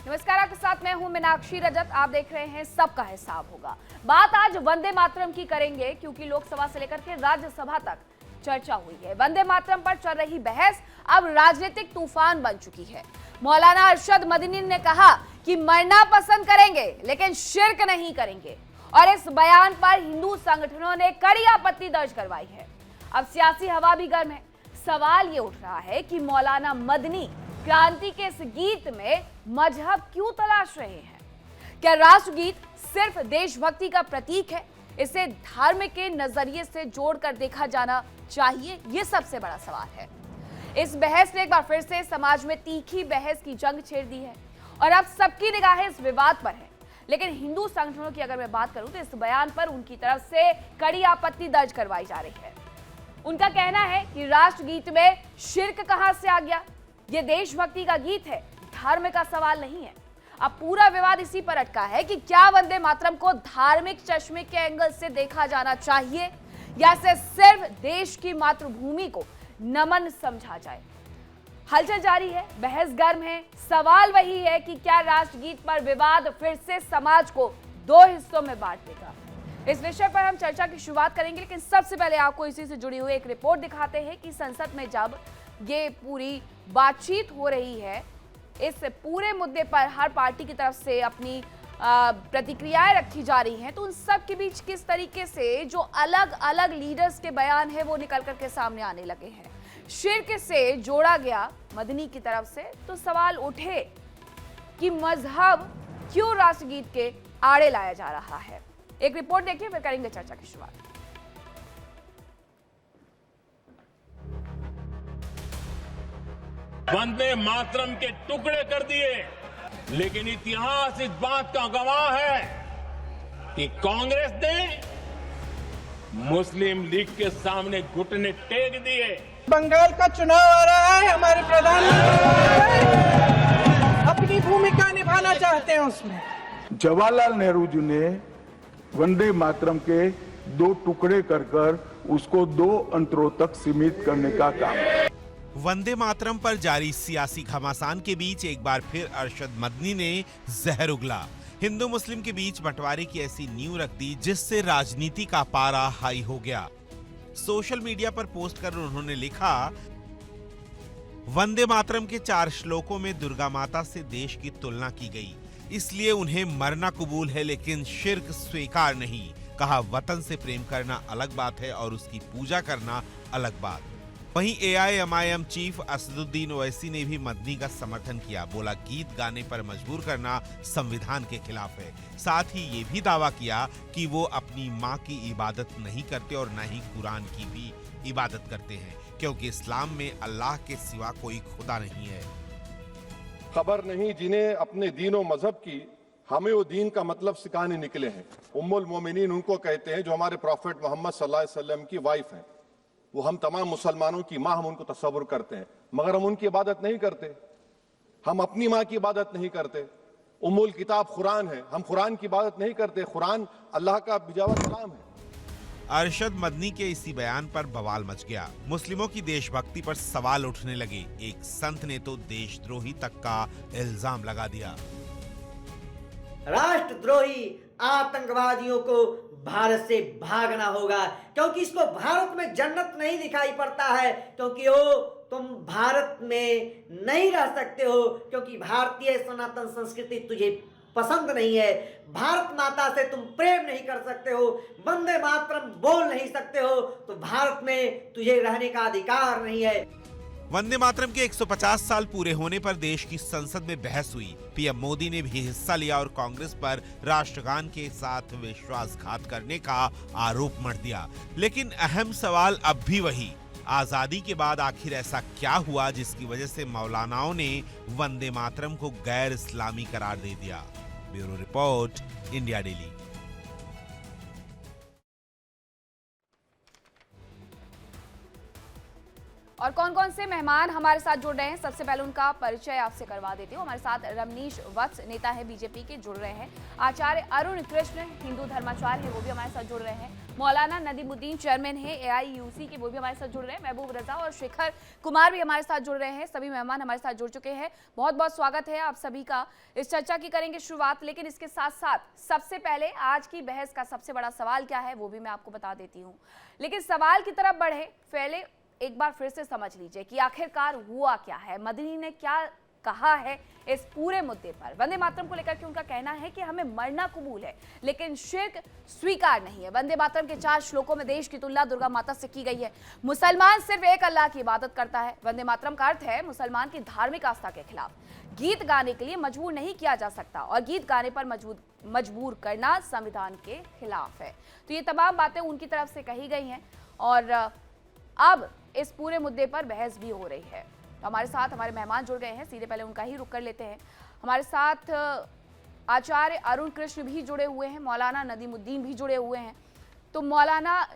नमस्कार, आपके साथ मैं हूं मीनाक्षी रजत। आप देख रहे हैं सबका हिसाब होगा। बात आज वंदे मातरम की करेंगे क्योंकि लोकसभा से लेकर के राज्यसभा तक चर्चा हुई है। वंदे मातरम पर चल रही बहस अब राजनीतिक तूफान बन चुकी है। मौलाना अरशद मदनी ने कहा कि मरना पसंद करेंगे लेकिन शिर्क नहीं करेंगे और इस बयान पर हिंदू संगठनों ने कड़ी आपत्ति दर्ज करवाई है। अब सियासी हवा भी गर्म है। सवाल ये उठ रहा है कि मौलाना मदनी क्रांति के इस गीत में मजहब क्यों तलाश रहे हैं? क्या राष्ट्रगीत सिर्फ देशभक्ति का प्रतीक है? इसे धार्मिक के नजरिए से जोड़कर देखा जाना चाहिए, ये सबसे बड़ा सवाल है। इस बहस ने एक बार फिर से समाज में तीखी बहस की जंग छेड़ दी है और अब सबकी निगाहें इस विवाद पर है। लेकिन हिंदू संगठनों की अगर मैं बात करूं तो इस बयान पर उनकी तरफ से कड़ी आपत्ति दर्ज करवाई जा रही है। उनका कहना है कि राष्ट्रगीत में शिर्क कहां से आ गया? ये देशभक्ति का गीत है, धर्म का सवाल नहीं है। अब पूरा विवाद इसी पर अटका है कि क्या वंदे मातरम को धार्मिक चश्मे के एंगल से देखा जाना चाहिए या इसे सिर्फ देश की मातृभूमि को नमन समझा जाए। हलचल जारी है, बहस गर्म है। सवाल वही है कि क्या राष्ट्रगीत पर विवाद फिर से समाज को दो हिस्सों में बांट देगा। इस विषय पर हम चर्चा की शुरुआत करेंगे, लेकिन सबसे पहले आपको इसी से जुड़ी हुई एक रिपोर्ट दिखाते हैं कि संसद में जब ये पूरी बातचीत हो रही है, इस पूरे मुद्दे पर हर पार्टी की तरफ से अपनी प्रतिक्रियाएं रखी जा रही हैं, तो उन सब के बीच किस तरीके से जो अलग अलग लीडर्स के बयान है वो निकल करके सामने आने लगे हैं। शिर्क से जोड़ा गया मदनी की तरफ से, तो सवाल उठे कि मजहब क्यों राष्ट्रगीत के आड़े लाया जा रहा है। एक रिपोर्ट देखिए, फिर करेंगे चर्चा की शुरुआत। वंदे मातरम के टुकड़े कर दिए, लेकिन इतिहास इस बात का गवाह है कि कांग्रेस ने मुस्लिम लीग के सामने घुटने टेक दिए। बंगाल का चुनाव आ रहा है, हमारे प्रधानमंत्री अपनी भूमिका निभाना चाहते हैं उसमें। जवाहरलाल नेहरू जी ने वंदे मातरम के दो टुकड़े कर उसको दो अंतरों तक सीमित करने का काम। वंदे मातरम पर जारी सियासी घमासान के बीच एक बार फिर अरशद मदनी ने जहर उगला। हिंदू मुस्लिम के बीच बंटवारे की ऐसी नींव रख दी जिससे राजनीति का पारा हाई हो गया। सोशल मीडिया पर पोस्ट कर उन्होंने लिखा, वंदे मातरम के 4 श्लोकों में दुर्गा माता से देश की तुलना की गई, इसलिए उन्हें मरना कबूल है लेकिन शिर्क स्वीकार नहीं। कहा, वतन से प्रेम करना अलग बात है और उसकी पूजा करना अलग बात। वहीं AIMIM चीफ असदुद्दीन ओवैसी ने भी मदनी का समर्थन किया। बोला, गीत गाने पर मजबूर करना संविधान के खिलाफ है। साथ ही ये भी दावा किया कि वो अपनी मां की इबादत नहीं करते और न ही कुरान की भी इबादत करते हैं, क्योंकि इस्लाम में अल्लाह के सिवा कोई खुदा नहीं है। खबर नहीं जिन्हें अपने दीन और मजहब की, हमें वो दीन का मतलब सिखाने निकले हैं। उम्मुल मोमिनीन उनको कहते हैं जो हमारे प्रॉफेट मोहम्मद सल्लल्लाहु अलैहि वसल्लम की वाइफ हैं। वो हम तमाम मुसलमानों की मां, हम उनको तस्वुर करते हैं, मगर हम उनकी इबादत नहीं करते। हम अपनी मां की इबादत नहीं करते। उम्मुल किताब कुरान है, हम कुरान की इबादत नहीं करते। कुरान अल्लाह का भिजा हुआ कलाम है। अरशद मदनी के इसी बयान पर बवाल मच गया। मुस्लिमों की देशभक्ति पर सवाल उठने लगे। एक संत ने तो देशद्रोही तक का इल्जाम लगा दिया। राष्ट्रद्रोही आतंकवादियों को भारत से भागना होगा, क्योंकि इसको भारत में जन्नत नहीं दिखाई पड़ता है, क्योंकि वो तुम भारत में नहीं रह सकते हो, क्योंकि भारतीय सनातन संस्कृति तुझे पसंद नहीं है। भारत माता से तुम प्रेम नहीं कर सकते हो, वंदे मातरम बोल नहीं सकते हो, तो भारत में तुझे रहने का अधिकार नहीं है। वंदे मातरम के 150 साल पूरे होने पर देश की संसद में बहस हुई। PM मोदी ने भी हिस्सा लिया और कांग्रेस पर राष्ट्रगान के साथ विश्वासघात करने का आरोप मढ़ दिया। लेकिन अहम सवाल अब भी वही, आजादी के बाद आखिर ऐसा क्या हुआ जिसकी वजह से मौलानाओं ने वंदे मातरम को गैर इस्लामी करार दे दिया। Bureau report, India daily. और कौन कौन से मेहमान हमारे साथ जुड़ रहे हैं, सबसे पहले उनका परिचय आपसे करवा देती हूँ। हमारे साथ रमनीश वत्स, नेता है बीजेपी के, जुड़ रहे हैं। आचार्य अरुण कृष्ण, हिंदू धर्माचार्य है, वो भी हमारे साथ जुड़ रहे हैं। मौलाना नदीमुद्दीन, चेयरमैन है AIUC के, वो भी हमारे साथ जुड़ रहे हैं। महबूब रजा और शेखर कुमार भी हमारे साथ जुड़ रहे हैं। सभी मेहमान हमारे साथ जुड़ चुके हैं। बहुत बहुत स्वागत है आप सभी का। इस चर्चा की करेंगे शुरुआत, लेकिन इसके साथ साथ सबसे पहले आज की बहस का सबसे बड़ा सवाल क्या है वो भी मैं आपको बता देती हूँ। लेकिन सवाल की तरफ बढ़े पहले एक बार फिर से समझ लीजिए कि आखिरकार हुआ क्या है, मदनी ने क्या कहा है इस पूरे मुद्दे पर। वंदे मातरम को लेकर के उनका कहना है कि हमें मरना कबूल है लेकिन शिर्क स्वीकार नहीं है। वंदे मातरम के 4 श्लोकों में देश की तुलना दुर्गा माता से की गई है। मुसलमान सिर्फ एक अल्लाह की इबादत करता है। वंदे मातरम का अर्थ है मुसलमान की धार्मिक आस्था के खिलाफ। गीत गाने के लिए मजबूर नहीं किया जा सकता और गीत गाने पर मजबूर करना संविधान के खिलाफ है। तो ये तमाम बातें उनकी तरफ से कही गई हैं और अब इस पूरे मुद्दे पर बहस भी हो रही है। तो हमारे साथ हमारे मेहमान जुड़ गए हैं, सीधे पहले उनका ही रुख कर लेते हैं। हमारे साथ आचार्य अरुण कृष्ण भी जुड़े हुए हैं, मौलाना नदीमुद्दीन भी जुड़े हुए हैं। तो मौलाना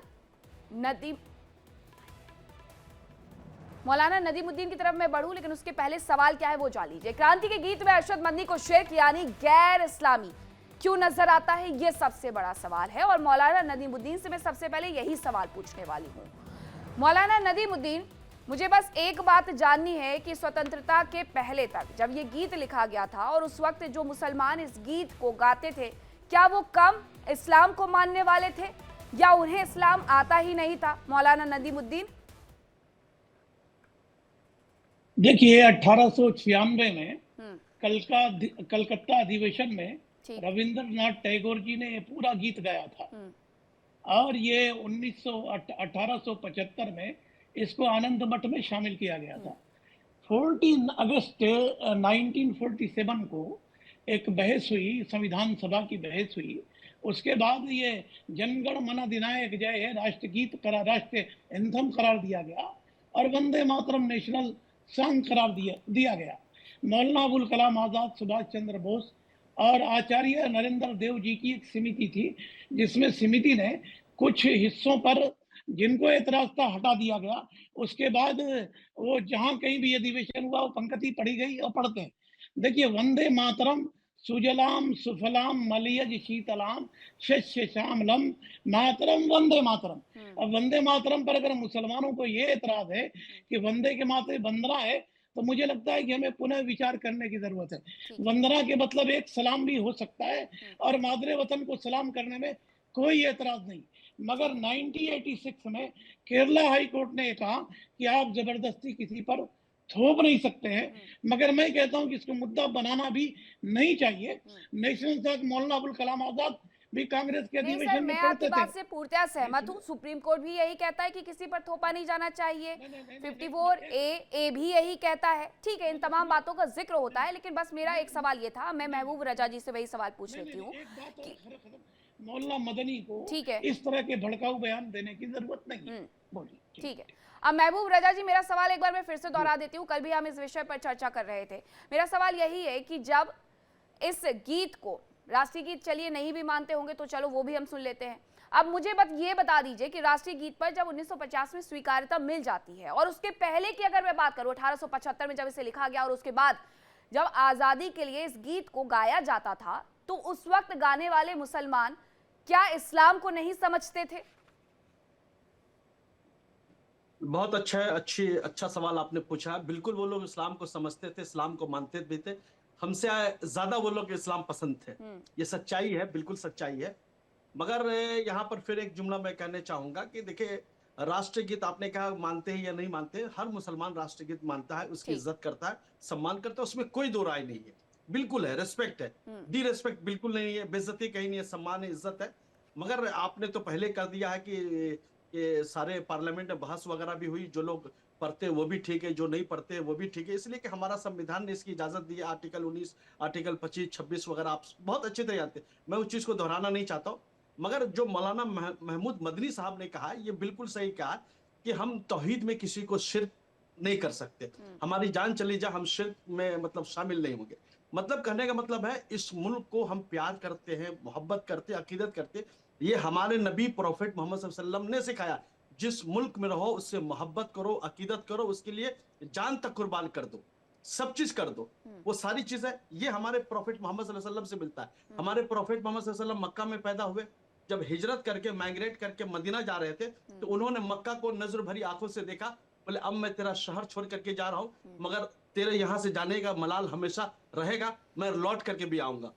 नदीमुद्दीन की तरफ मैं बढ़ूं, लेकिन उसके पहले सवाल क्या है वो जान लीजिए। क्रांति के गीत में अरशद मदनी को शिर्क यानी गैर इस्लामी क्यों नजर आता है, ये सबसे बड़ा सवाल है। और मौलाना नदीमुद्दीन से मैं सबसे पहले यही सवाल पूछने वाली हूँ। मौलाना नदीमुद्दीन, मुझे बस एक बात जाननी है कि स्वतंत्रता के पहले तक जब ये गीत लिखा गया था और उस वक्त जो मुसलमान इस गीत को गाते थे, क्या वो कम इस्लाम को मानने वाले थे या उन्हें इस्लाम आता ही नहीं था? मौलाना नदीमुद्दीन। देखिए 1896 में कलकत्ता अधिवेशन में रविंद्रनाथ टैगोर जी ने पूरा गीत गाया था और ये 1875 में इसको आनंद मठ में शामिल किया गया था। 14 अगस्त 1947 को एक बहस हुई, संविधान सभा की बहस हुई। उसके बाद ये जनगण मन अधिनायक जय है राष्ट्रगीत राष्ट्र एंथम करार दिया गया और वंदे मातरम नेशनल सॉन्ग करार दिया गया। मौलाना अबुल कलाम आजाद, सुभाष चंद्र बोस और आचार्य नरेंद्र देव जी की एक समिति थी, जिसमें समिति ने कुछ हिस्सों पर जिनको एतराज था हटा दिया गया। उसके बाद वो जहां कहीं भी अधिवेशन हुआ वो पंक्ति पढ़ी गई और पढ़ते हैं। देखिए, वंदे मातरम सुजलाम सुफलाम मलयज शीतलाम शस्य श्यामलम मातरम वंदे मातरम। अब वंदे मातरम पर अगर मुसलमानों को ये एतराज है कि वंदे के मातरे वंदना है, तो मुझे लगता है कि हमें पुनः विचार करने की जरूरत है। वंदना के मतलब एक सलाम भी हो सकता है और मादरे वतन को सलाम करने में कोई एतराज नहीं। मगर 1986 में केरला हाई कोर्ट ने कहा कि आप जबरदस्ती किसी पर थोप नहीं सकते हैं, मगर मैं कहता हूं कि इसको मुद्दा बनाना भी नहीं चाहिए। नेशनल सॉन्ग मौलाना अबुल कलाम आजाद भी कांग्रेस के अधिवेशन में पढ़ते थे। मैं आपकी बात से पूर्णतः सहमत हूँ। सुप्रीम कोर्ट भी यही कहता है कि किसी पर थोपा नहीं जाना चाहिए। 54A भी यही कहता है। ठीक है, इन तमाम बातों का जिक्र होता है, लेकिन बस मेरा एक सवाल ये था, मैं महबूब रजा जी से वही सवाल पूछ लेती हूँ। मौलाना मदनी को इस तरह के भड़काऊ बयान देने की जरूरत नहीं। बोलिए। ठीक है, अब महबूब रजा जी, मेरा सवाल एक बार मैं फिर से दोहरा देती हूँ। कल भी हम इस विषय पर चर्चा कर रहे थे। मेरा सवाल यही है कि जब इस गीत को राष्ट्रीय गीत, चलिए नहीं भी मानते होंगे तो चलो वो भी हम सुन लेते हैं। अब मुझे ये बता दीजिए कि राष्ट्रीय गीत पर जब 1950 में स्वीकार्यता मिल जाती है और उसके पहले की अगर मैं बात करूं 1875 में जब इसे लिखा गया और उसके बाद जब आजादी के लिए इस गीत को गाया जाता था, तो उस वक्त गाने वाले मुसलमान क्या इस्लाम को नहीं समझते थे? बहुत अच्छा सवाल आपने पूछा। बिल्कुल वो लोग इस्लाम को समझते थे, इस्लाम को मानते भी थे। हमसे ज्यादा वो लोग इस्लाम पसंद थे। ये सच्चाई है, बिल्कुल सच्चाई है। मगर यहाँ पर फिर एक जुमला मैं कहने चाहूंगा कि देखिए, राष्ट्रीय गीत आपने कहा मानते हैं या नहीं मानते, हर मुसलमान राष्ट्रीय गीत मानता है, उसकी इज्जत करता है, सम्मान करता है, उसमें कोई दो राय नहीं है। बिल्कुल है, रेस्पेक्ट है, डी रेस्पेक्ट बिल्कुल नहीं है, बेइज्जती कहीं नहीं है, सम्मान है, इज्जत है। मगर आपने तो पहले कर दिया है कि सारे पार्लियामेंट में बहस वगैरह भी हुई, जो लोग पढ़ते हैं वो भी ठीक है, जो नहीं पढ़ते हैं वो भी ठीक है, इसलिए कि हमारा संविधान ने इसकी इजाजत दी है। आर्टिकल 19, आर्टिकल 25, 26 वगैरह आप बहुत अच्छी तरह जानते हैं, मैं उस चीज को दोहराना नहीं चाहता हूँ। मगर जो मौलाना महमूद मदनी साहब ने कहा, ये बिल्कुल सही कहा कि हम तौहीद में किसी को शिर्क नहीं कर सकते। हमारी जान चली जाए, हम शिर्क में मतलब शामिल नहीं होंगे। मतलब कहने का मतलब है, इस मुल्क को हम प्यार करते हैं, मोहब्बत करते, अकीदत करते। ये हमारे नबी प्रॉफेट मोहम्मद सल्लल्लाहु अलैहि वसल्लम ने सिखाया। जिस मुल्क में रहो उससे मोहब्बत करो, अकीदत करो, उसके लिए जान तक कुर्बान कर दो, सब चीज कर दो। वो सारी चीजें ये हमारे प्रॉफिट मोहम्मद सल्लल्लाहु अलैहि वसल्लम से मिलता है। हमारे प्रॉफिट मोहम्मद सल्लल्लाहु अलैहि वसल्लम मक्का में पैदा हुए, जब हिजरत करके माइग्रेट करके मदीना जा रहे थे तो उन्होंने मक्का को नजर भरी आंखों से देखा, बोले अब मैं तेरा शहर छोड़ करके जा रहा हूँ, मगर तेरे यहाँ से जाने का मलाल हमेशा रहेगा, मैं लौट करके भी आऊंगा।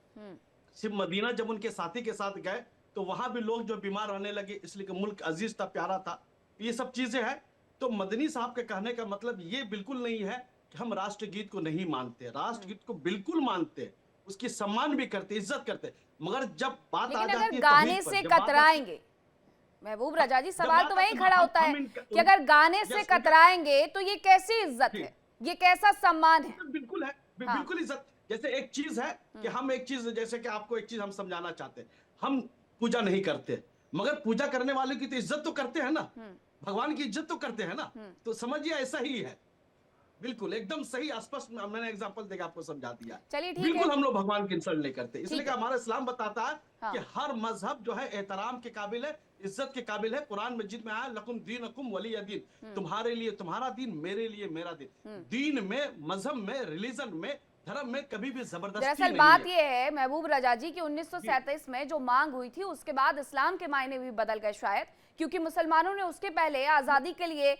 सिर्फ मदीना जब उनके साथी के साथ गए तो वहां भी लोग जो बीमार रहने लगे, इसलिए कि मुल्क अजीज था, प्यारा था, ये सब चीजें हैं। तो मदनी साहब के कहने का मतलब ये बिल्कुल नहीं है कि हम राष्ट्रगीत को नहीं मानते, राष्ट्रगीत को बिल्कुल मानते, उसकी सम्मान भी करते, इज्जत करते, मगर जब बात आ जाती है गाने से कतराएंगे, महबूब रजा जी सवाल तो वहीं खड़ा होता है कि अगर गाने से कतराएंगे तो ये कैसी इज्जत है, ये कैसा सम्मान है? बिल्कुल है, बिल्कुल इज्जत। जैसे एक चीज है कि हम एक चीज, जैसे कि आपको एक चीज हम समझाना चाहते हैं, हम पूजा नहीं करते मगर पूजा करने वाले की तो इज्जत तो करते हैं ना, भगवान की इज्जत तो करते हैं ना, तो समझिए ऐसा ही है। बिल्कुल एकदम सही, स्पष्ट मैंने एग्जांपल देकर आपको समझा दिया। चलिए ठीक बिल्कुल है, हम लोग भगवान की इंसल्ट नहीं करते, इसलिए कि हमारा इस्लाम बताता है कि हर मजहब जो है एहतराम के काबिल है, इज्जत के काबिल है। कुरान मजीद में आया लकुम दीनुकुम वलिय दीन, तुम्हारे लिए तुम्हारा दीन, मेरे लिए मेरा दीन। दीन में, मजहब में, रिलीजन में, धर्म में कभी भी जबरदस्ती दरअसल नहीं बात है। ये है महबूब रजा जी कि 1937 में जो मांग हुई थी उसके बाद इस्लाम के मायने भी बदल गए शायद, क्योंकि मुसलमानों ने उसके पहले आजादी के लिए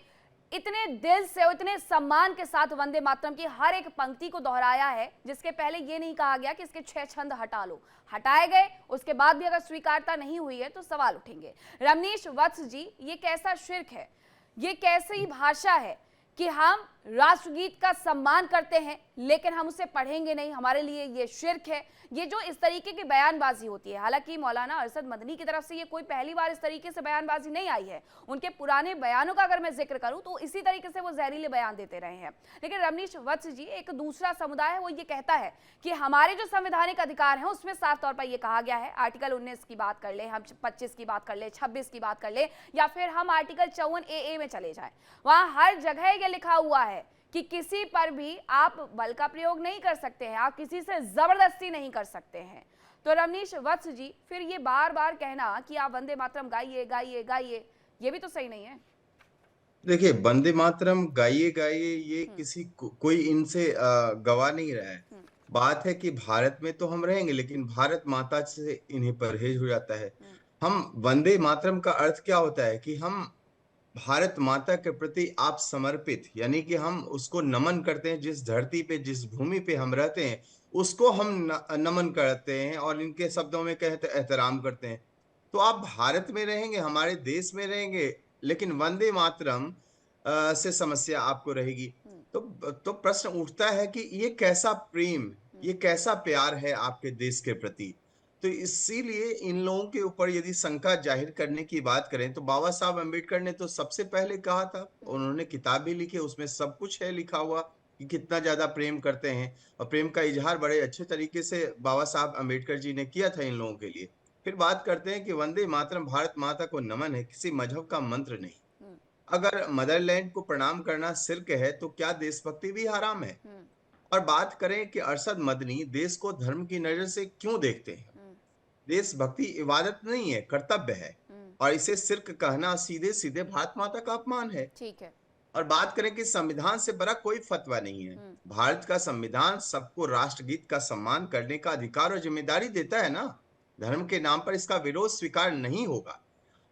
इतने दिल से और इतने सम्मान के साथ वंदे मातरम की हर एक पंक्ति को दोहराया है, जिसके पहले ये नहीं कहा गया कि इसके 6 छंद हटा लो। हटाए गए, उसके बाद भी अगर स्वीकारता नहीं हुई है तो सवाल उठेंगे। रमनीश वत्स जी, ये कैसा शिर्क है, ये कैसी भाषा है कि हम राष्ट्रगीत का सम्मान करते हैं लेकिन हम उसे पढ़ेंगे नहीं, हमारे लिए ये शिर्क है। ये जो इस तरीके की बयानबाजी होती है, हालांकि मौलाना अरशद मदनी की तरफ से ये कोई पहली बार इस तरीके से बयानबाजी नहीं आई है, उनके पुराने बयानों का अगर मैं जिक्र करूं तो इसी तरीके से वो जहरीले बयान देते रहे हैं। लेकिन रमनीश वत्स जी, एक दूसरा समुदाय है वो ये कहता है कि हमारे जो संवैधानिक अधिकार हैं उसमें साफ तौर पर यह कहा गया है, आर्टिकल 19 की बात कर ले, हम 25 की बात कर ले, 26 की बात कर ले, या फिर हम आर्टिकल 54 AA में चले जाएं, वहां हर जगह ये लिखा हुआ है कि किसी पर भी आप बल का प्रयोग नहीं कर सकते हैं, आप किसी से जबरदस्ती नहीं कर सकते हैं। तो रमनीश वत्स जी, फिर ये बार बार कहना कि आप वंदे मातरम गाइए गाइए गाइए, ये भी तो सही नहीं है। देखिए, वंदे मातरम गाइए गाइए ये किसी कोई इनसे गवा नहीं रहा है। बात है कि भारत में तो हम रहेंगे लेकिन भारत माता से इन्हें परहेज हो जाता है। हम वंदे मातरम का अर्थ क्या होता है कि हम भारत माता के प्रति आप समर्पित, यानी कि हम उसको नमन करते हैं, जिस धरती पे जिस भूमि पे हम रहते हैं उसको हम नमन करते हैं और इनके शब्दों में कहें तो एहतराम करते हैं। तो आप भारत में रहेंगे, हमारे देश में रहेंगे, लेकिन वंदे मातरम से समस्या आपको रहेगी। तो प्रश्न उठता है कि ये कैसा प्रेम, ये कैसा प्यार है आपके देश के प्रति। तो इसीलिए इन लोगों के ऊपर यदि शंका जाहिर करने की बात करें तो बाबा साहब अम्बेडकर ने तो सबसे पहले कहा था, उन्होंने किताब भी लिखी, उसमें सब कुछ है लिखा हुआ कि कितना ज्यादा प्रेम करते हैं, और प्रेम का इजहार बड़े अच्छे तरीके से बाबा साहब अम्बेडकर जी ने किया था इन लोगों के लिए। फिर बात करते हैं कि वंदे मातरम भारत माता को नमन है, किसी मजहब का मंत्र नहीं। अगर मदरलैंड को प्रणाम करना शिर्क है तो क्या देशभक्ति भी हराम है? और बात करें कि अरशद मदनी देश को धर्म की नजर से क्यों देखते हैं? देशभक्ति इबादत नहीं है, कर्तव्य है, और इसे शिर्क कहना सीधे सीधे भारत माता का अपमान है। ठीक है। और बात करें कि संविधान से बड़ा कोई फतवा नहीं है। भारत का संविधान सबको राष्ट्रगीत का सम्मान करने का अधिकार और जिम्मेदारी देता है ना। धर्म के नाम पर इसका विरोध स्वीकार नहीं होगा।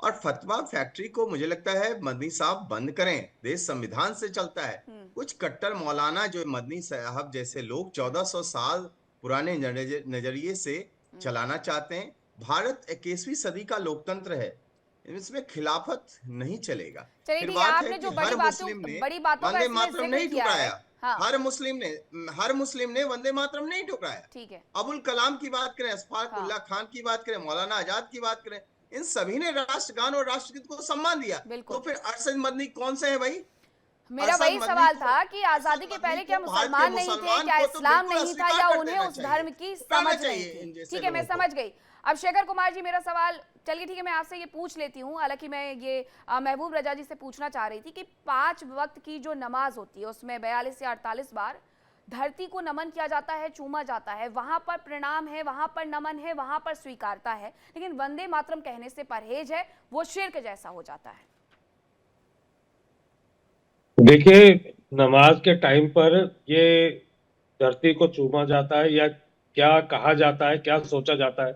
और फतवा फैक्ट्री को मुझे लगता है मदनी साहब बंद करें, देश संविधान से चलता है। कुछ कट्टर मौलाना जो मदनी साहब जैसे लोग 1400 साल पुराने नजरिए से चलाना चाहते हैं। भारत 21वीं सदी का लोकतंत्र है, इसमें खिलाफत नहीं चलेगा। फिर बात है जो बड़ी बातों वंदे मातरम नहीं ठुकराया, हर मुस्लिम ने वंदे मातरम नहीं ठुकराया। ठीक है। अबुल कलाम की बात करें, अशफाक उल्लाह खान की बात करें, मौलाना आजाद की बात करें, इन सभी ने राष्ट्रगान और राष्ट्रगीत को सम्मान दिया। तो फिर अरशद मदनी कौन से है भाई? मेरा वही सवाल था कि आजादी के पहले क्या मुसलमान नहीं थे, क्या इस्लाम नहीं था, या उन्हें उस धर्म की समझ नहीं थी? ठीक है, मैं समझ गई। अब शेखर कुमार जी, मेरा सवाल, चलिए ठीक है, मैं आपसे ये पूछ लेती हूँ। हालांकि मैं ये महबूब रजा जी से पूछना चाह रही थी कि 5 वक्त की जो नमाज होती है उसमें 42 या 48 बार धरती को नमन किया जाता है, चूमा जाता है, वहां पर प्रणाम है, वहां पर नमन है, वहां पर स्वीकारता है, लेकिन वंदे मातरम कहने से परहेज है, वो शिर्क जैसा हो जाता है। देखिए, नमाज के टाइम पर ये धरती को चूमा जाता है या क्या कहा जाता है, क्या सोचा जाता है,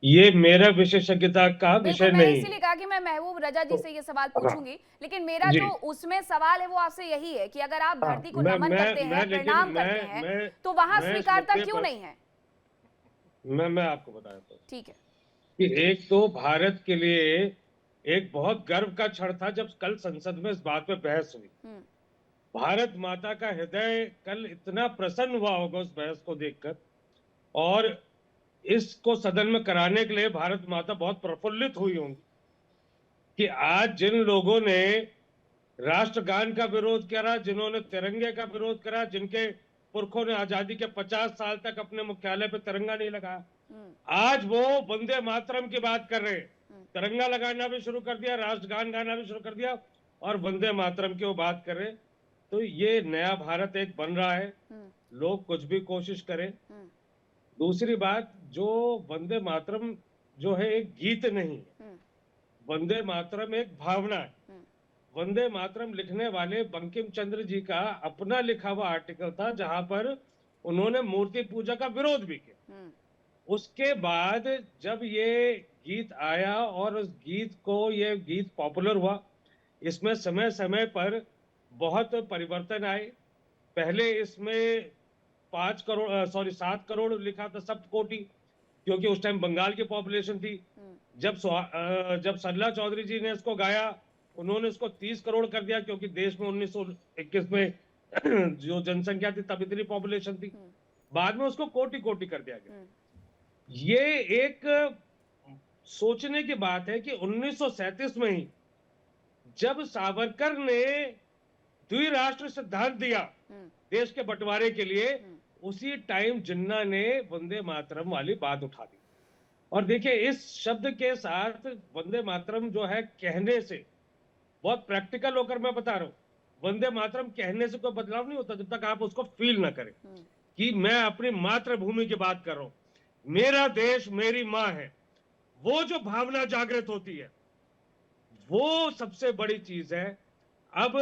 ये मेरा विशेषज्ञता का बिल्कुल, विषय मैंने नहीं। इसीलिए कहा कि मैं महबूब रजा जी तो से ये सवाल हाँ पूछूंगी, लेकिन मेरा जी, जो उसमें सवाल है वो आपसे यही है कि अगर आप हाँ, धरती को नमन करते हैं, लेकिन प्रणाम करते हैं, तो वहां मैं इस स्वीकारता मुद्दे क्यों पर नहीं है? मैं आपको बताता हूँ ठीक है। कि एक तो भारत के लिए एक बहुत गर्व का क्षण था जब कल संसद में इस बात पे बहस हुई। भारत माता का हृदय कल इतना प्रसन्न हुआ होगा उस बहस को देखकर, और इसको सदन में कराने के लिए भारत माता बहुत प्रफुल्लित हुई होंगी कि आज जिन लोगों ने राष्ट्रगान का विरोध करा, जिन्होंने तिरंगे का विरोध करा, जिनके पुरखों ने आजादी के 50 साल तक अपने मुख्यालय पे तिरंगा नहीं लगाया, आज वो वंदे मातरम की बात कर रहे हैं। तिरंगा लगाना भी शुरू कर दिया, राष्ट्रगान गाना भी शुरू कर दिया और वंदे मातरम की वो बात कर रहे हैं। तो ये नया भारत एक बन रहा है, लोग कुछ भी कोशिश करें। दूसरी बात, जो वंदे मातरम जो है एक गीत नहीं है, वंदे मातरम एक भावना है। वंदे मातरम लिखने वाले बंकिम चंद्र जी का अपना लिखा हुआ आर्टिकल था जहां पर उन्होंने मूर्ति पूजा का विरोध भी किया। उसके बाद जब ये गीत आया और उस गीत को ये गीत पॉपुलर हुआ, इसमें समय समय पर बहुत परिवर्तन आए। पहले इसमें 7 करोड़ लिखा था, सप्त कोटि, क्योंकि उस टाइम बंगाल की पॉपुलेशन थी। जब सरला चौधरी जी ने इसको गाया, उन्होंने इसको 30 करोड़ कर दिया, क्योंकि देश में 1921 में जो जनसंख्या थी तब इतनी पॉपुलेशन थी। बाद में उसको कोटि कोटि कर दिया गया। ये एक सोचने की बात है कि 1937 में ही जब सावरकर ने द्विराष्ट्र सिद्धांत दिया देश के बंटवारे के लिए, उसी टाइम जिन्ना ने वंदे मातरम वाली बात उठा दी। और देखिए, इस शब्द के साथ वंदे मातरम जो है कहने से, बहुत प्रैक्टिकल होकर मैं बता रहा हूं, वंदे मातरम कहने से कोई बदलाव नहीं होता जब तक आप उसको फील ना करें कि मैं अपनी मातृभूमि की बात कर रहा हूं, मेरा देश मेरी माँ है। वो जो भावना जागृत होती है वो सबसे बड़ी चीज है। अब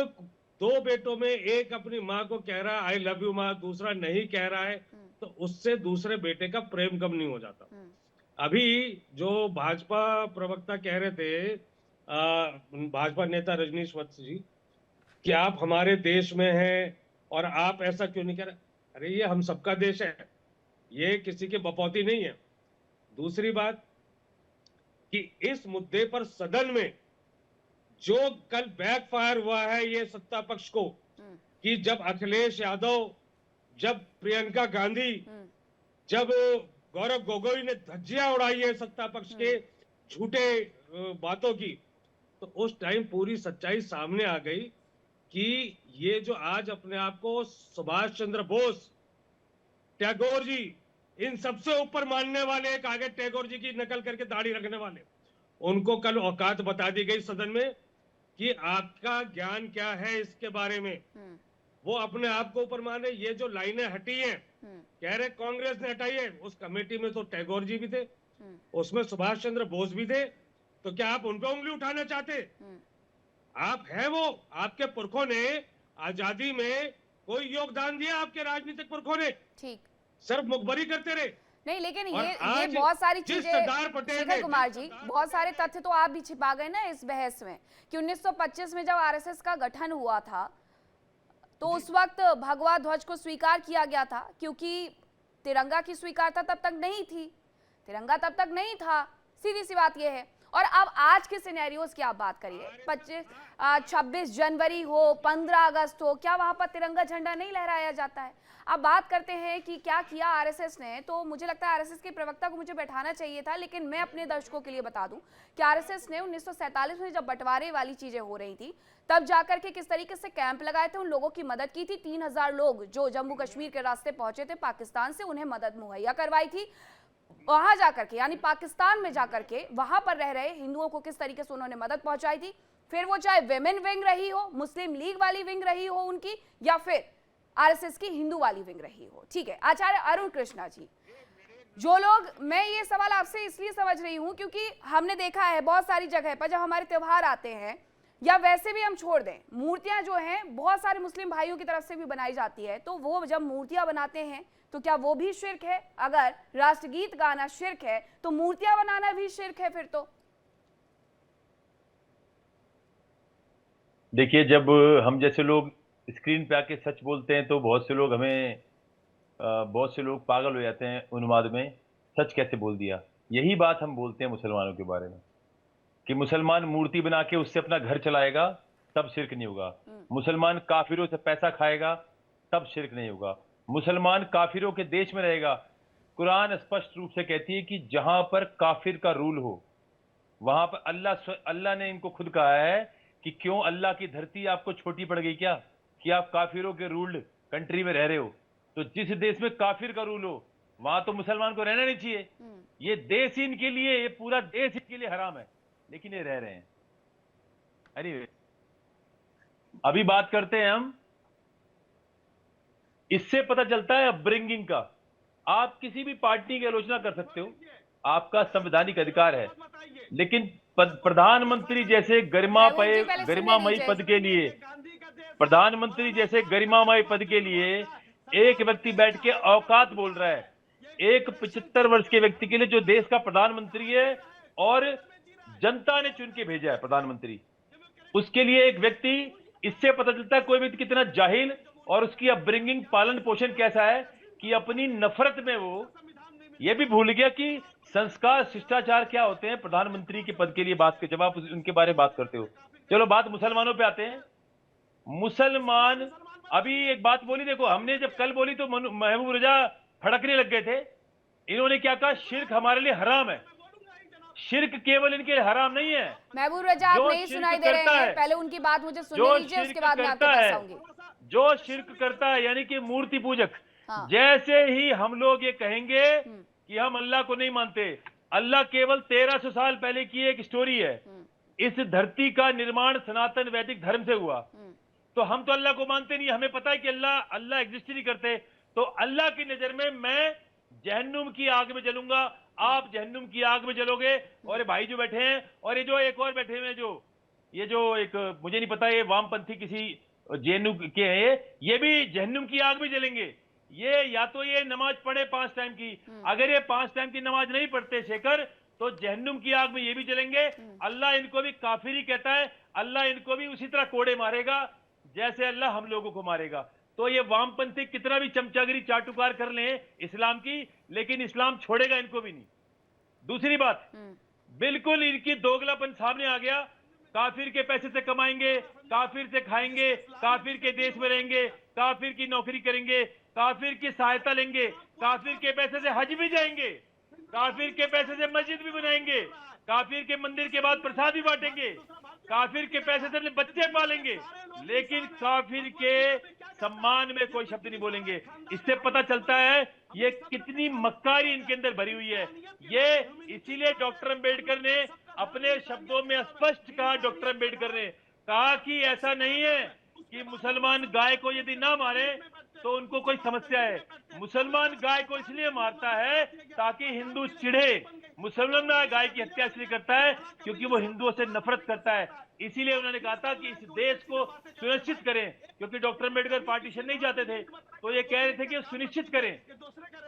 2 बेटों में एक अपनी माँ को कह रहा है आई लव यू माँ, दूसरा नहीं कह रहा है, तो उससे दूसरे बेटे का प्रेम कम नहीं हो जाता। अभी जो भाजपा प्रवक्ता कह रहे थे, भाजपा नेता रजनीश वत्स जी, कि आप हमारे देश में हैं और आप ऐसा क्यों नहीं कह रहे। अरे ये हम सबका देश है, ये किसी की बपौती नहीं है। दूसरी बात कि इस मुद्दे पर सदन में जो कल बैकफायर हुआ है ये सत्ता पक्ष को, कि जब अखिलेश यादव, जब प्रियंका गांधी, जब गौरव गोगोई ने धज्जियां उड़ाई है सत्ता पक्ष के झूठे बातों की, तो उस टाइम पूरी सच्चाई सामने आ गई कि ये जो आज अपने आप को सुभाष चंद्र बोस, टैगोर जी, इन सबसे ऊपर मानने वाले, एक आगे टैगोर जी की नकल करके दाढ़ी रखने वाले, उनको कल औकात बता दी गई सदन में कि आपका ज्ञान क्या है इसके बारे में। वो अपने आप को ऊपर माने। ये जो लाइनें हटी हैं, कह रहे कांग्रेस ने हटाई है, उस कमेटी में तो टैगोर जी भी थे, उसमें सुभाष चंद्र बोस भी थे, तो क्या आप उन पे उंगली उठाना चाहते? आप हैं वो, आपके पुरखों ने आजादी में कोई योगदान दिया? आपके राजनीतिक पुरखों ने? ठीक, सिर्फ मुखबरी करते रहे। नहीं, लेकिन और ये आज बहुत सारी जिस चीजें, सरदार पटेल शेखर ने, कुमार जी, बहुत सारे तथ्य तो आप भी छिपा गए ना इस बहस में, कि 1925 में जब आरएसएस का गठन हुआ था तो उस वक्त भगवा ध्वज को स्वीकार किया गया था, क्योंकि तिरंगा की स्वीकारता तब तक नहीं थी, तिरंगा तब तक नहीं था, सीधी सी बात यह है। और अब आज के सिनेरियोज की आप बात करिए, 26 जनवरी हो, 15 अगस्त हो, क्या वहां पर तिरंगा झंडा नहीं लहराया जाता है? अब बात करते हैं कि क्या किया आरएसएस ने, तो मुझे लगता है आरएसएस के प्रवक्ता को मुझे बैठाना चाहिए था, लेकिन मैं अपने दर्शकों के लिए बता दूं कि आरएसएस ने 1947 में जब बंटवारे वाली चीजें हो रही थी तब जाकर के किस तरीके से कैंप लगाए थे, उन लोगों की मदद की थी। 3000 लोग जो जम्मू कश्मीर के रास्ते पहुंचे थे पाकिस्तान से, उन्हें मदद मुहैया करवाई थी। वहां जाकर के, यानी पाकिस्तान में जाकर के वहां पर रह रहे हिंदुओं को किस तरीके से उन्होंने मदद पहुंचाई थी। फिर वो चाहे विमेन विंग रही हो, मुस्लिम लीग वाली विंग रही हो उनकी, या फिर आरएसएस की हिंदू वाली विंग रही हो। ठीक है, आचार्य अरुण कृष्णा जी, जो लोग, मैं ये सवाल आपसे इसलिए समझ रही हूं क्योंकि हमने देखा है बहुत सारी जगह पर जब हमारे त्योहार आते हैं, या वैसे भी हम छोड़ दें, मूर्तियां जो हैं बहुत सारे मुस्लिम भाइयों की तरफ से भी बनाई जाती है, तो वो जब मूर्तियां बनाते हैं तो क्या वो भी शिर्क है? अगर राष्ट्रगीत गाना शिर्क है तो मूर्तियां बनाना भी शिर्क है फिर तो? देखिए, जब हम जैसे लोग स्क्रीन पे आके सच बोलते हैं तो बहुत से लोग पागल हो जाते हैं उन्माद में, सच कैसे बोल दिया। यही बात हम बोलते हैं मुसलमानों के बारे में कि मुसलमान मूर्ति बना के उससे अपना घर चलाएगा तब शिर्क नहीं होगा, मुसलमान काफिरों से पैसा खाएगा तब शिर्क नहीं होगा, मुसलमान काफिरों के देश में रहेगा। कुरान स्पष्ट रूप से कहती है कि जहां पर काफिर का रूल हो वहां पर अल्लाह ने इनको खुद कहा है कि क्यों अल्लाह की धरती आपको छोटी पड़ गई क्या कि आप काफिरों के रूल्ड कंट्री में रह रहे हो। तो जिस देश में काफिर का रूल हो वहां तो मुसलमान को रहना नहीं चाहिए। ये देश इनके लिए, ये पूरा देश इनके लिए हराम है, लेकिन ये रह रहे हैं। एनीवे, अभी बात करते हैं हम, इससे पता चलता है अपब्रिंगिंग का। आप किसी भी पार्टी की आलोचना कर सकते हो, आपका संवैधानिक अधिकार है, लेकिन प्रधानमंत्री जैसे गरिमामयी पद के लिए, प्रधानमंत्री जैसे गरिमामय पद के लिए एक व्यक्ति बैठ के औकात बोल रहा है, एक 75 वर्ष के व्यक्ति के लिए जो देश का प्रधानमंत्री है और जनता ने चुन के भेजा है प्रधानमंत्री, उसके लिए एक व्यक्ति, इससे पता चलता है कोई व्यक्ति कितना जाहिल और उसकी अपब्रिंगिंग, पालन पोषण कैसा है कि अपनी नफरत में वो ये भी भूल गया कि संस्कार शिष्टाचार क्या होते हैं। प्रधानमंत्री के पद के लिए बात के जब आप उनके बारे में बात करते हो। चलो बात मुसलमानों पे आते हैं। मुसलमान, अभी एक बात बोली, देखो हमने जब कल बोली तो महबूब रजा फड़कने लग गए थे। इन्होंने क्या कहा? शिर्क हमारे लिए हराम है। शिर्क केवल इनके लिए हराम नहीं है। महबूब रजा आप नहीं सुनाई दे रहे हैं, पहले उनकी बात मुझे सुनने दीजिए, उसके बाद मैं आपके पास आऊंगी। जो शिर्क करता है यानी कि मूर्ति पूजक, जैसे ही हम लोग ये कहेंगे कि हम अल्लाह को नहीं मानते, अल्लाह केवल 1300 साल पहले की एक स्टोरी है। इस धरती का निर्माण सनातन वैदिक धर्म से हुआ, तो हम तो अल्लाह को मानते नहीं। हमें पता है कि अल्लाह एग्जिस्ट ही नहीं करते। तो अल्लाह की नजर में मैं जहन्नुम की आग में जलूंगा, आप जहन्नुम की आग में जलोगे। और ये भाई जो बैठे हैं और ये जो एक और बैठे हुए हैं, जो एक मुझे नहीं पता ये वामपंथी किसी जेएनयू के हैं, ये भी जहन्नुम की आग में जलेंगे। ये या तो ये नमाज पढ़े 5 टाइम की, अगर ये 5 टाइम की नमाज नहीं पढ़ते शेखर, तो जहन्नुम की आग में ये भी जलेंगे। अल्लाह इनको भी काफिर ही कहता है, अल्लाह इनको भी उसी तरह कोड़े मारेगा जैसे अल्लाह हम लोगों को मारेगा। तो ये वामपंथी कितना भी चमचागिरी चाटुकार कर ले इस्लाम की, लेकिन इस्लाम छोड़ेगा इनको भी नहीं। दूसरी बात, बिल्कुल इनकी दोगलापन सामने आ गया। काफिर के पैसे से कमाएंगे, काफिर से खाएंगे, काफिर के देश में रहेंगे, काफिर की नौकरी करेंगे, काफिर की सहायता लेंगे, काफिर के पैसे से हज भी जाएंगे, काफिर के पैसे से मस्जिद भी बनाएंगे, काफिर के मंदिर के बाद प्रसाद भी बांटेंगे, काफिर के पैसे से अपने बच्चे पालेंगे, लेकिन काफिर के सम्मान में कोई शब्द नहीं बोलेंगे। इससे पता चलता है ये कितनी मक्कारी इनके अंदर भरी हुई है। ये इसीलिए डॉक्टर अंबेडकर ने अपने शब्दों में स्पष्ट कहा, डॉक्टर अंबेडकर ने कहा कि ऐसा नहीं है कि मुसलमान गाय को यदि ना मारे तो उनको कोई समस्या है। मुसलमान गाय को इसलिए मारता है ताकि हिंदू चिढ़े। मुसलमान गाय की हत्या इसलिए करता है क्योंकि वो हिंदुओं से नफरत करता है। इसीलिए उन्होंने कहा था कि इस देश को सुनिश्चित करें, क्योंकि डॉक्टर अंबेडकर पार्टीशन नहीं चाहते थे, तो ये कह रहे थे कि सुनिश्चित करें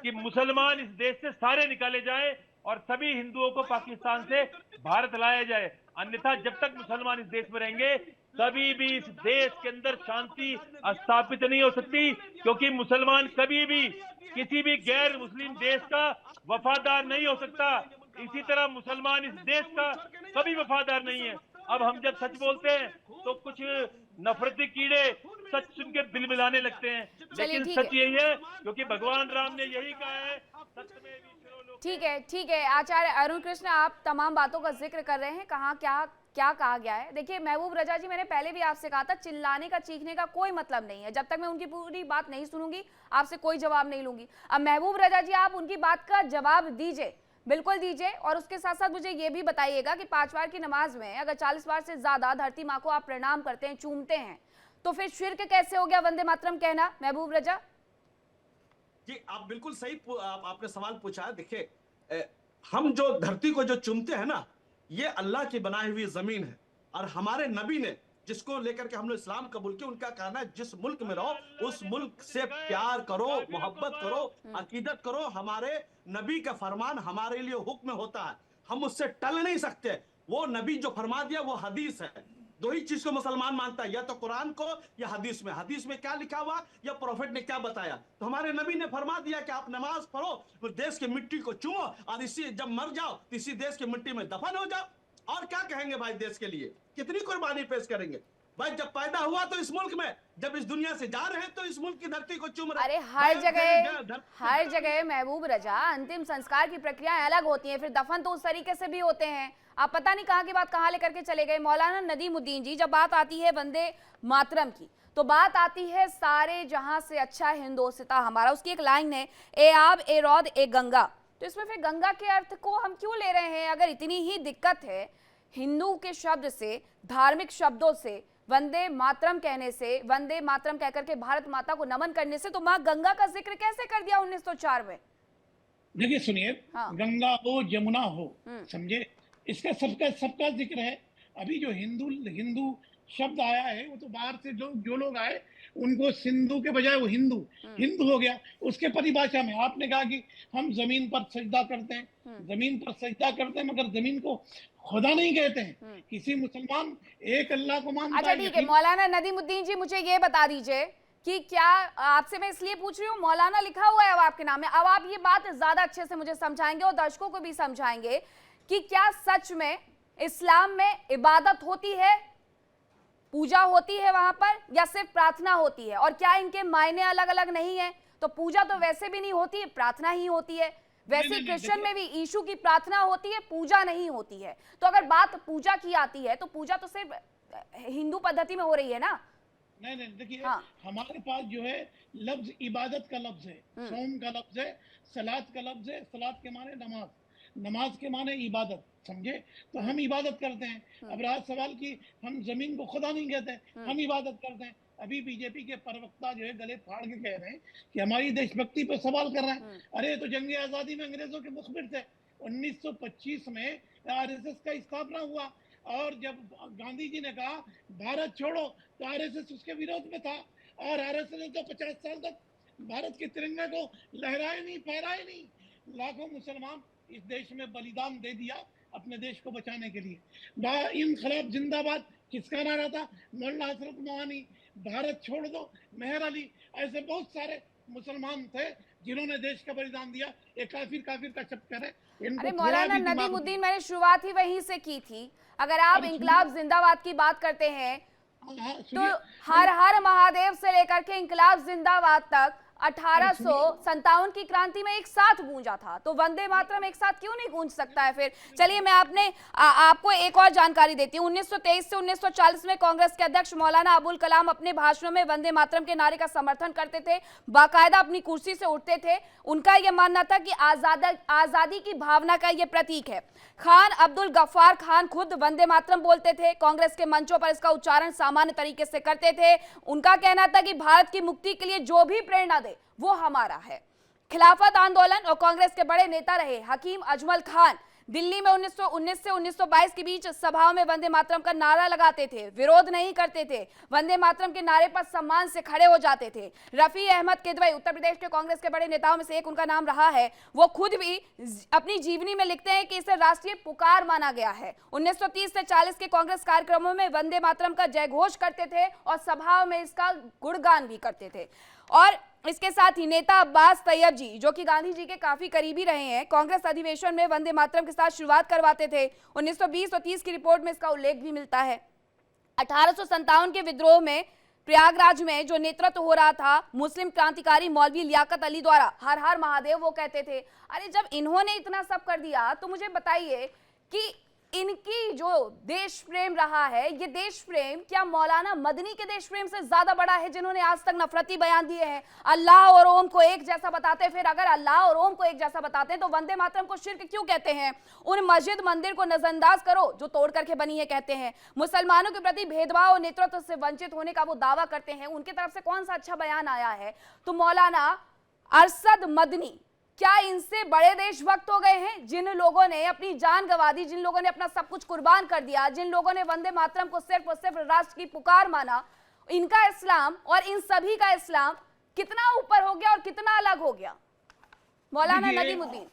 कि मुसलमान इस देश से सारे निकाले जाए और सभी हिंदुओं को पाकिस्तान से भारत लाया जाए। अन्यथा जब तक मुसलमान इस देश में रहेंगे कभी भी इस देश के अंदर शांति स्थापित नहीं हो सकती, क्योंकि मुसलमान कभी भी किसी भी गैर मुस्लिम देश का वफादार नहीं हो सकता। इसी तरह मुसलमान इस देश का कभी वफादार नहीं है। अब हम जब सच बोलते हैं तो कुछ नफरती कीड़े सच सुन के दिल मिलाने लगते हैं, लेकिन सच यही है क्योंकि भगवान राम ने यही कहा है, सत्य में ठीक है आचार्य अरुण कृष्ण, आप तमाम बातों का जिक्र कर रहे हैं, कहाँ क्या कहा गया है। देखिए महबूब रजा जी, मैंने पहले भी आपसे कहा था, चिल्लाने का चीखने का कोई मतलब नहीं है। जब तक मैं उनकी पूरी बात नहीं सुनूंगी आपसे कोई जवाब नहीं लूंगी। अब महबूब रजा जी आप उनकी बात का जवाब दीजिए, बिल्कुल दीजिए, और उसके साथ साथ मुझे ये भी बताइएगा कि 5 बार की नमाज में अगर 40 बार से ज्यादा धरती माँ को आप प्रणाम करते हैं, चूमते हैं, तो फिर शिर्क कैसे हो गया वंदे मातरम कहना? महबूब रजा जी, आप बिल्कुल सही आपने सवाल पूछा है। देखिए, हम जो धरती को जो चूमते हैं ना, ये अल्लाह की बनाई हुई जमीन है, और हमारे नबी ने जिसको लेकर के हम लोग इस्लाम कबूल किया, उनका कहना है जिस मुल्क में रहो उस मुल्क से प्यार करो, मोहब्बत करो, अकीदत करो। हमारे नबी का फरमान हमारे लिए हुक्म होता है, हम उससे टल नहीं सकते। वो नबी जो फरमा दिया वो हदीस है। दो ही चीज को मुसलमान मानता है, या तो कुरान को या हदीस में। हदीस में क्या लिखा हुआ या प्रोफेट ने क्या बताया। तो हमारे नबी ने फरमा दिया कि आप नमाज पढ़ो, तो देश की मिट्टी को चूमो और इसी जब मर जाओ तो इसी देश की मिट्टी में दफन हो जाओ। और क्या कहेंगे भाई, देश के लिए कितनी कुर्बानी पेश करेंगे भाई। जब पैदा हुआ तो इस मुल्क में, जब इस दुनिया से जा रहे हैं तो इस मुल्क की धरती को चूम रहे। अरे हर जगह महबूब रजा अंतिम संस्कार की प्रक्रियाएं अलग होती हैं, फिर दफन तो उस तरीके से भी होते हैं। आप पता नहीं कहाँ की बात कहाँ लेकर के चले गए। मौलाना नदीमुद्दीन जी, जब बात आती है वंदे मातरम की तो बात आती है सारे जहां से अच्छा हिंदोसिता हमारा। उसकी एक लाइन है, ए आब ए रौद ए गंगा। तो इसमें फिर गंगा के अर्थ को हम क्यों ले रहे हैं? अगर इतनी ही दिक्कत है हिंदू के शब्द से, धार्मिक शब्दों से, वंदे मातरम कहने से, वंदे मातरम कहकर के भारत माता को नमन करने से, तो माँ गंगा का जिक्र कैसे कर दिया 1904 में? देखिए सुनिए, गंगा हो जमुना हो, समझे, इसका सबका जिक्र है। अभी जो हिंदू शब्द आया है वो तो बाहर से जो लोग आए उनको सिंधु के बजाय वो हिंदू हो गया। उसके परिभाषा में आपने कहा कि हम जमीन पर सजदा करते हैं, जमीन पर सजदा करते हैं, मगर जमीन को खुदा नहीं कहते हैं। किसी मुसलमान एक अल्लाह को मानता है। अच्छा ठीक है, मौलाना नदीमुद्दीन जी मुझे ये बता दीजिए कि क्या, आपसे मैं इसलिए पूछ रही हूँ, मौलाना लिखा हुआ है अब आपके नाम में, अब आप ये बात ज्यादा अच्छे से मुझे समझाएंगे और दर्शकों को भी समझाएंगे कि क्या सच में इस्लाम में इबादत होती है, पूजा होती है वहां पर, या सिर्फ प्रार्थना होती है? और क्या इनके मायने अलग अलग नहीं है? तो पूजा तो वैसे भी नहीं होती है, प्रार्थना ही होती है। वैसे क्रिश्चियन में भी यीशु की प्रार्थना होती है, पूजा नहीं होती है। तो अगर बात पूजा की आती है तो पूजा तो सिर्फ हिंदू पद्धति में हो रही है ना? नहीं देखिए, हमारे पास जो है लफ्ज इबादत का लफ्ज है, सोम का लफ्ज है, सलात का लफ्ज है। सलात के माने नमाज, नमाज के माने इबादत, समझे। तो हम इबादत करते हैं। अब रहा सवाल कि हम जमीन को खुदा नहीं कहते, हम इबादत करते हैं। अभी बीजेपी के प्रवक्ता जो है गले फाड़ के कह रहे हैं कि हमारी देशभक्ति पर सवाल कर रहे हैं। अरे तो जंग आजादी में अंग्रेजों के मुखबिर थे। 1925 में आरएसएस का स्थापना हुआ और जब गांधी जी ने कहा भारत छोड़ो तो आरएसएस उसके विरोध में था। और आरएसएस ने तो 50 साल तक भारत के तिरंगे को लहराए नहीं, फहराए नहीं। लाखों मुसलमान इस देश में बलिदान दे दिया अपने देश को बचाने के लिए। इनकलाब जिंदाबाद किसका नारा था? मौलाना हजरत मोहानी। भारत छोड़ दो मेहर अली, ऐसे बहुत सारे मुसलमान थे जिन्होंने देश का बलिदान दिया। एक काफिर का चक्कर है। अरे मौलाना नदीमुद्दीन, मैंने शुरुआत ही वहीं से की थी। अगर आप इंकलाब जिंदाबाद की बात करते हैं तो हर हर महादेव से लेकर के इंकलाब जिंदाबाद तक 1857 की क्रांति में एक साथ गूंजा था, तो वंदे मातरम एक साथ क्यों नहीं गूंज सकता है? फिर चलिए मैं आपको एक और जानकारी देती हूँ। 1923 से 1940 में कांग्रेस के अध्यक्ष मौलाना अबुल कलाम अपने भाषणों में वंदे मातरम के नारे का समर्थन करते थे, बाकायदा अपनी कुर्सी से उठते थे। उनका यह मानना था कि आजादी की भावना का यह प्रतीक है। खान अब्दुल गफ्फार खान खुद वंदे मातरम बोलते थे, कांग्रेस के मंचों पर इसका उच्चारण सामान्य तरीके से करते थे। उनका कहना था कि भारत की मुक्ति के लिए जो भी प्रेरणा दे वो हमारा है। खिलाफत आंदोलन और कांग्रेस के बड़े नेता रहे हकीम अजमल खान दिल्ली में 1919 से 1922 के बीच सभाओं में वंदे मातरम का नारा लगाते थे, विरोध नहीं करते थे। वंदे मातरम के नारे पर सम्मान से खड़े हो जाते थे। रफी अहमद किदवई उत्तर प्रदेश के कांग्रेस के बड़े नेताओं में से एक उनका नाम रहा है। वो खुद भी अपनी जीवनी में लिखते हैं कि इसे राष्ट्रीय पुकार माना गया है। 1930 से 40 के कांग्रेस कार्यक्रमों में वंदे मातरम का जयघोष करते थे और सभाओं में इसका गुणगान भी करते थे। और इसके साथ ही नेता अब्बास तैयब जी, जो कि गांधी जी के काफी करीबी रहे हैं, कांग्रेस अधिवेशन में वंदे मातरम के साथ शुरुआत करवाते थे। 1920 और 30 की रिपोर्ट में इसका उल्लेख भी मिलता है। 1857 के विद्रोह में प्रयागराज में जो नेतृत्व हो रहा था मुस्लिम क्रांतिकारी मौलवी लियाकत अली द्वारा, हर हर महादेव वो कहते थे। अरे जब इन्होंने इतना सब कर दिया तो मुझे बताइए कि इनकी जो देश प्रेम रहा है, ये देश प्रेम क्या मौलाना मदनी के देश प्रेम से ज्यादा बड़ा है, जिन्होंने आज तक नफरती बयान दिए हैं, अल्लाह और ओम को एक जैसा बताते हैं। फिर अगर अल्लाह और ओम को एक जैसा बताते हैं तो वंदे मातरम को शिर्क क्यों कहते हैं? उन मस्जिद मंदिर को नजरअंदाज करो जो तोड़ करके बनी है, कहते हैं। मुसलमानों के प्रति भेदभाव और नेतृत्व से वंचित होने का वो दावा करते हैं। उनकी तरफ से कौन सा अच्छा बयान आया है? तो मौलाना अरशद मदनी क्या इनसे बड़े देशभक्त हो गए हैं जिन लोगों ने अपनी जान गंवा दी, जिन लोगों ने अपना सब कुछ कुर्बान कर दिया, जिन लोगों ने वंदे मातरम को सिर्फ और सिर्फ राष्ट्र की पुकार माना? इनका इस्लाम और इन सभी का इस्लाम कितना ऊपर हो गया और कितना अलग हो गया? मौलाना नदीमुद्दीन।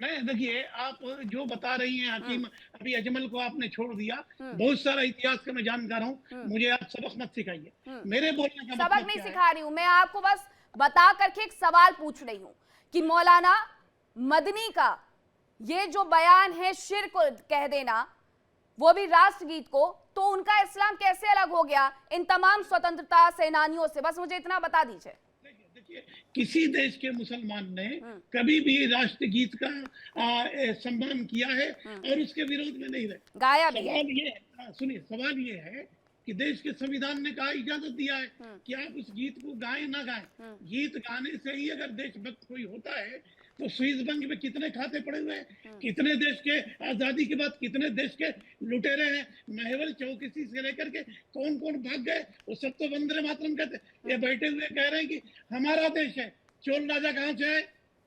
नहीं, देखिए, आप जो बता रही हैं हकीम, अभी अजमल को आपने छोड़ दिया। बहुत सारा इतिहास का मैं जानकार हूँ, मुझे आप सबक मत सिखाइए। मेरे बोलने का सबक नहीं सिखा रही हूँ मैं, आपको बस बता करके एक सवाल पूछ रही हूँ कि मौलाना मदनी का ये जो बयान है शिर्क कह देना, वो भी राष्ट्रगीत को, तो उनका इस्लाम कैसे अलग हो गया इन तमाम स्वतंत्रता सेनानियों से? बस मुझे इतना बता दीजिए। देखिए, किसी देश के मुसलमान ने कभी भी राष्ट्रगीत का सम्मान किया है और उसके विरोध में नहीं रहे, गाया भी सवाल ये सुनिए, सवाल ये है कि देश के संविधान ने कहा, इजाजत दिया है कि आप उस गीत को गाएं ना गाएं। गीत गाने से ही अगर देशभक्त कोई होता है तो स्विस बैंक में कितने खाते पड़े हुए हैं, कितने देश के आजादी के बाद कितने देश के लुटेरे हैं, महवल चौकसी से लेकर के कौन कौन भाग गए, वो सब तो वंदे मातरम कहते। ये बैठे हुए कह रहे हैं कि हमारा देश है, चोल राजा कहाँ से आए,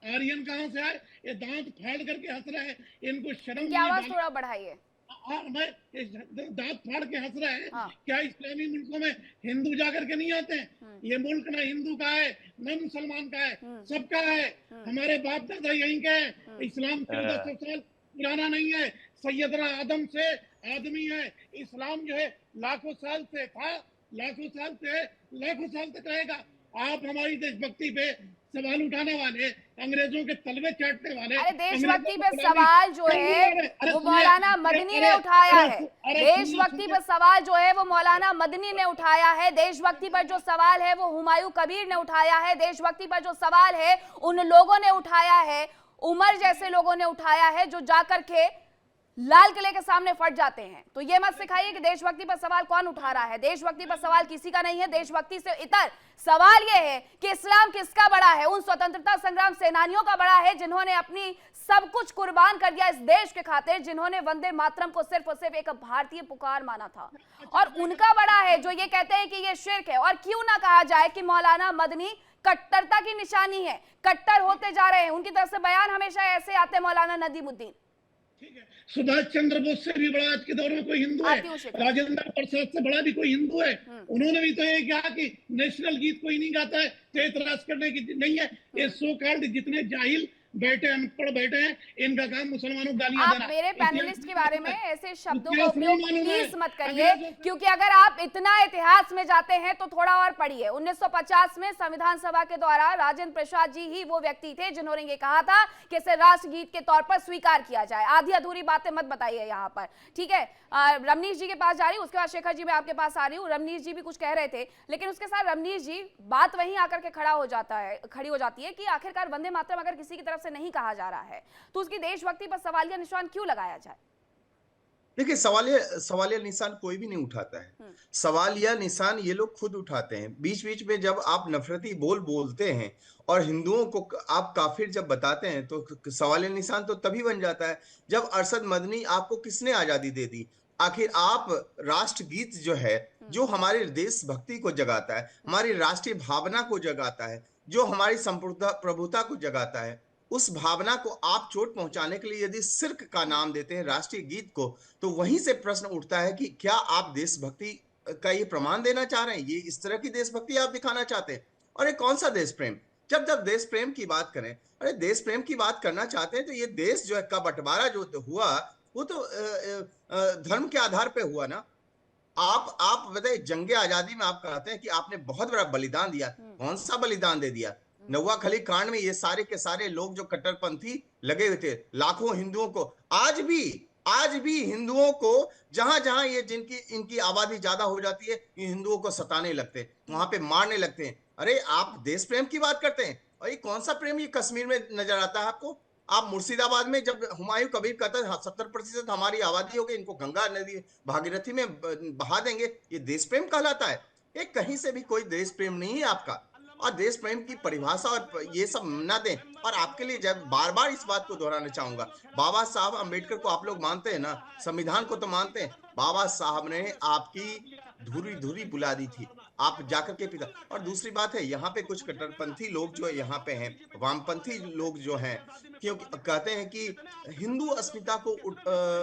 आर्यन कहाँ से आए, ये दांत फाड़ करके हंस रहे हैं, इनको शर्म नहीं। आवाज थोड़ा बढ़ाइए। मैं दांत फाड़ के हंस रहे हैं। क्या इस्लामी मुल्कों में हिंदू जाकर के नहीं आते हैं? ये मुल्क ना हिंदू का है न मुसलमान का है, सबका है। हमारे बाप दादा यहीं के हैं। इस्लाम 1400 साल पुराना नहीं है, सैयदना आदम से आदमी है। इस्लाम जो है लाखों साल से था, लाखों साल से लाखों साल तक रहेगा। आप हमारी देशभक्ति पे सवाल उठाने वाले, अंग्रेजों के तलवे चाटने वाले। अरे देशभक्ति पे सवाल जो है वो मौलाना मदनी ने उठाया है। देशभक्ति पर सवाल जो है वो मौलाना मदनी ने उठाया है। देशभक्ति पर जो सवाल है वो हुमायूं कबीर ने उठाया है। देशभक्ति पर जो सवाल है उन लोगों ने उठाया है, उमर जैसे लोगों ने उठाया है जो जाकर के लाल किले के सामने फट जाते हैं। तो ये मत सिखाइए कि देशभक्ति पर सवाल कौन उठा रहा है। देशभक्ति पर सवाल किसी का नहीं है। देशभक्ति से इतर सवाल ये है कि इस्लाम किसका बड़ा है? उन स्वतंत्रता संग्राम सेनानियों का बड़ा है जिन्होंने अपनी सब कुछ कुर्बान कर दिया इस देश के खातिर, जिन्होंने वंदे मातरम को सिर्फ और सिर्फ एक भारतीय पुकार माना था। और उनका बड़ा है जो ये कहते हैं कि ये शिर्क है। और क्यों ना कहा जाए कि मौलाना मदनी कट्टरता की निशानी है, कट्टर होते जा रहे हैं। उनकी तरफ से बयान हमेशा ऐसे आते हैं मौलाना नदीमुद्दीन। सुभाष चंद्र बोस से भी बड़ा आज के दौर में कोई हिंदू है, राजेंद्र प्रसाद से बड़ा भी कोई हिंदू है। उन्होंने भी तो ये कहा कि नेशनल गीत कोई नहीं गाता है तो एतराज करने की नहीं है। ये सो कॉल्ड जितने जाहिल बैठे, अनपढ़ बैठे हैं, इनका काम मुसलमानों को गालियां देना। आप मेरे पैनलिस्ट के बारे में ऐसे शब्दों का उपयोग प्लीज मत करिए, क्योंकि अगर आप इतना इतिहास में जाते हैं तो थोड़ा और पढ़िए। 1950 में संविधान सभा के द्वारा राजेंद्र प्रसाद जी ही वो व्यक्ति थे जिन्होंने ये कहा था कि इसे राष्ट्रगीत के तौर पर स्वीकार किया जाए। आधी अधूरी बातें मत बताइए यहाँ पर, ठीक है? रमनीश जी के पास जा रही हूँ, उसके बाद शेखर जी मैं आपके पास आ रही हूँ। रमनीश जी भी कुछ कह रहे थे, लेकिन उसके साथ रमनीश जी बात वहीं आकर के खड़ी हो जाती है कि आखिरकार वंदे मातरम अगर किसी की तरफ से नहीं कहा जा रहा है तो उसकी देशभक्ति पर सवालिया निशान क्यों लगाया जाए? देखिए, सवालिया निशान कोई भी नहीं उठाता है। सवालिया निशान ये लोग खुद उठाते हैं। बीच बीच में जब आप नफरती बोलते हैं और हिंदुओं को आप काफिर जब बताते हैं तो सवालिया निशान तो तभी बन जाता है जब अरशद मदनी, आपको किसने आजादी दे दी? आखिर आप राष्ट्रगीत जो है, जो हमारे देशभक्ति को जगाता है, हमारी राष्ट्रीय भावना को जगाता है, जो हमारी संप्रभुता प्रभुता को जगाता है, उस भावना को आप चोट पहुंचाने के लिए यदि शिर्क का नाम देते हैं राष्ट्रीय गीत को, तो वहीं से प्रश्न उठता है कि क्या आप देशभक्ति का ये प्रमाण देना चाह रहे हैं? ये इस तरह की देशभक्ति आप दिखाना चाहते हैं? और ये कौन सा देश प्रेम? जब देश प्रेम की बात करें, अरे देश प्रेम की बात करना चाहते हैं तो ये देश जो है का बंटवारा जो हुआ वो तो धर्म के आधार पे हुआ ना। आप बताइए, जंगे आजादी में आप कहते हैं कि आपने बहुत बड़ा बलिदान दिया। कौन सा बलिदान दे दिया? नौवाखली कांड में ये सारे के सारे लोग जो कट्टरपंथी लगे हुए थे, लाखों हिंदुओं को, आज भी हिंदुओं को जहां ये इनकी आबादी ज्यादा हो जाती है, ये हिंदुओं को सताने लगते हैं, वहां पे मारने लगते हैं। अरे आप देश प्रेम की बात करते हैं और ये कौन सा प्रेम ये कश्मीर में नजर आता है आपको? आप मुर्शिदाबाद में जब हुमायूं कबीर कहता है 70% हमारी आबादी हो गई, इनको गंगा नदी भागीरथी में बहा देंगे, ये देश प्रेम कहलाता है? ये कहीं से भी कोई देश प्रेम नहीं है आपका। और देश प्रेम की परिभाषा और ये सब ना दें। और आपके लिए जब बार बार इस बात को दोहराना चाहूंगा, बाबा साहब अम्बेडकर को आप लोग मानते हैं ना, संविधान को तो मानते हैं। बाबा साहब ने आपकी धुरी धुरी बुला दी थी, आप जाकर के पिता। और दूसरी बात है, यहाँ पे कुछ कट्टरपंथी लोग जो यहाँ पे हैं, वामपंथी लोग जो हैं, क्योंकि कहते हैं कि हिंदू अस्मिता को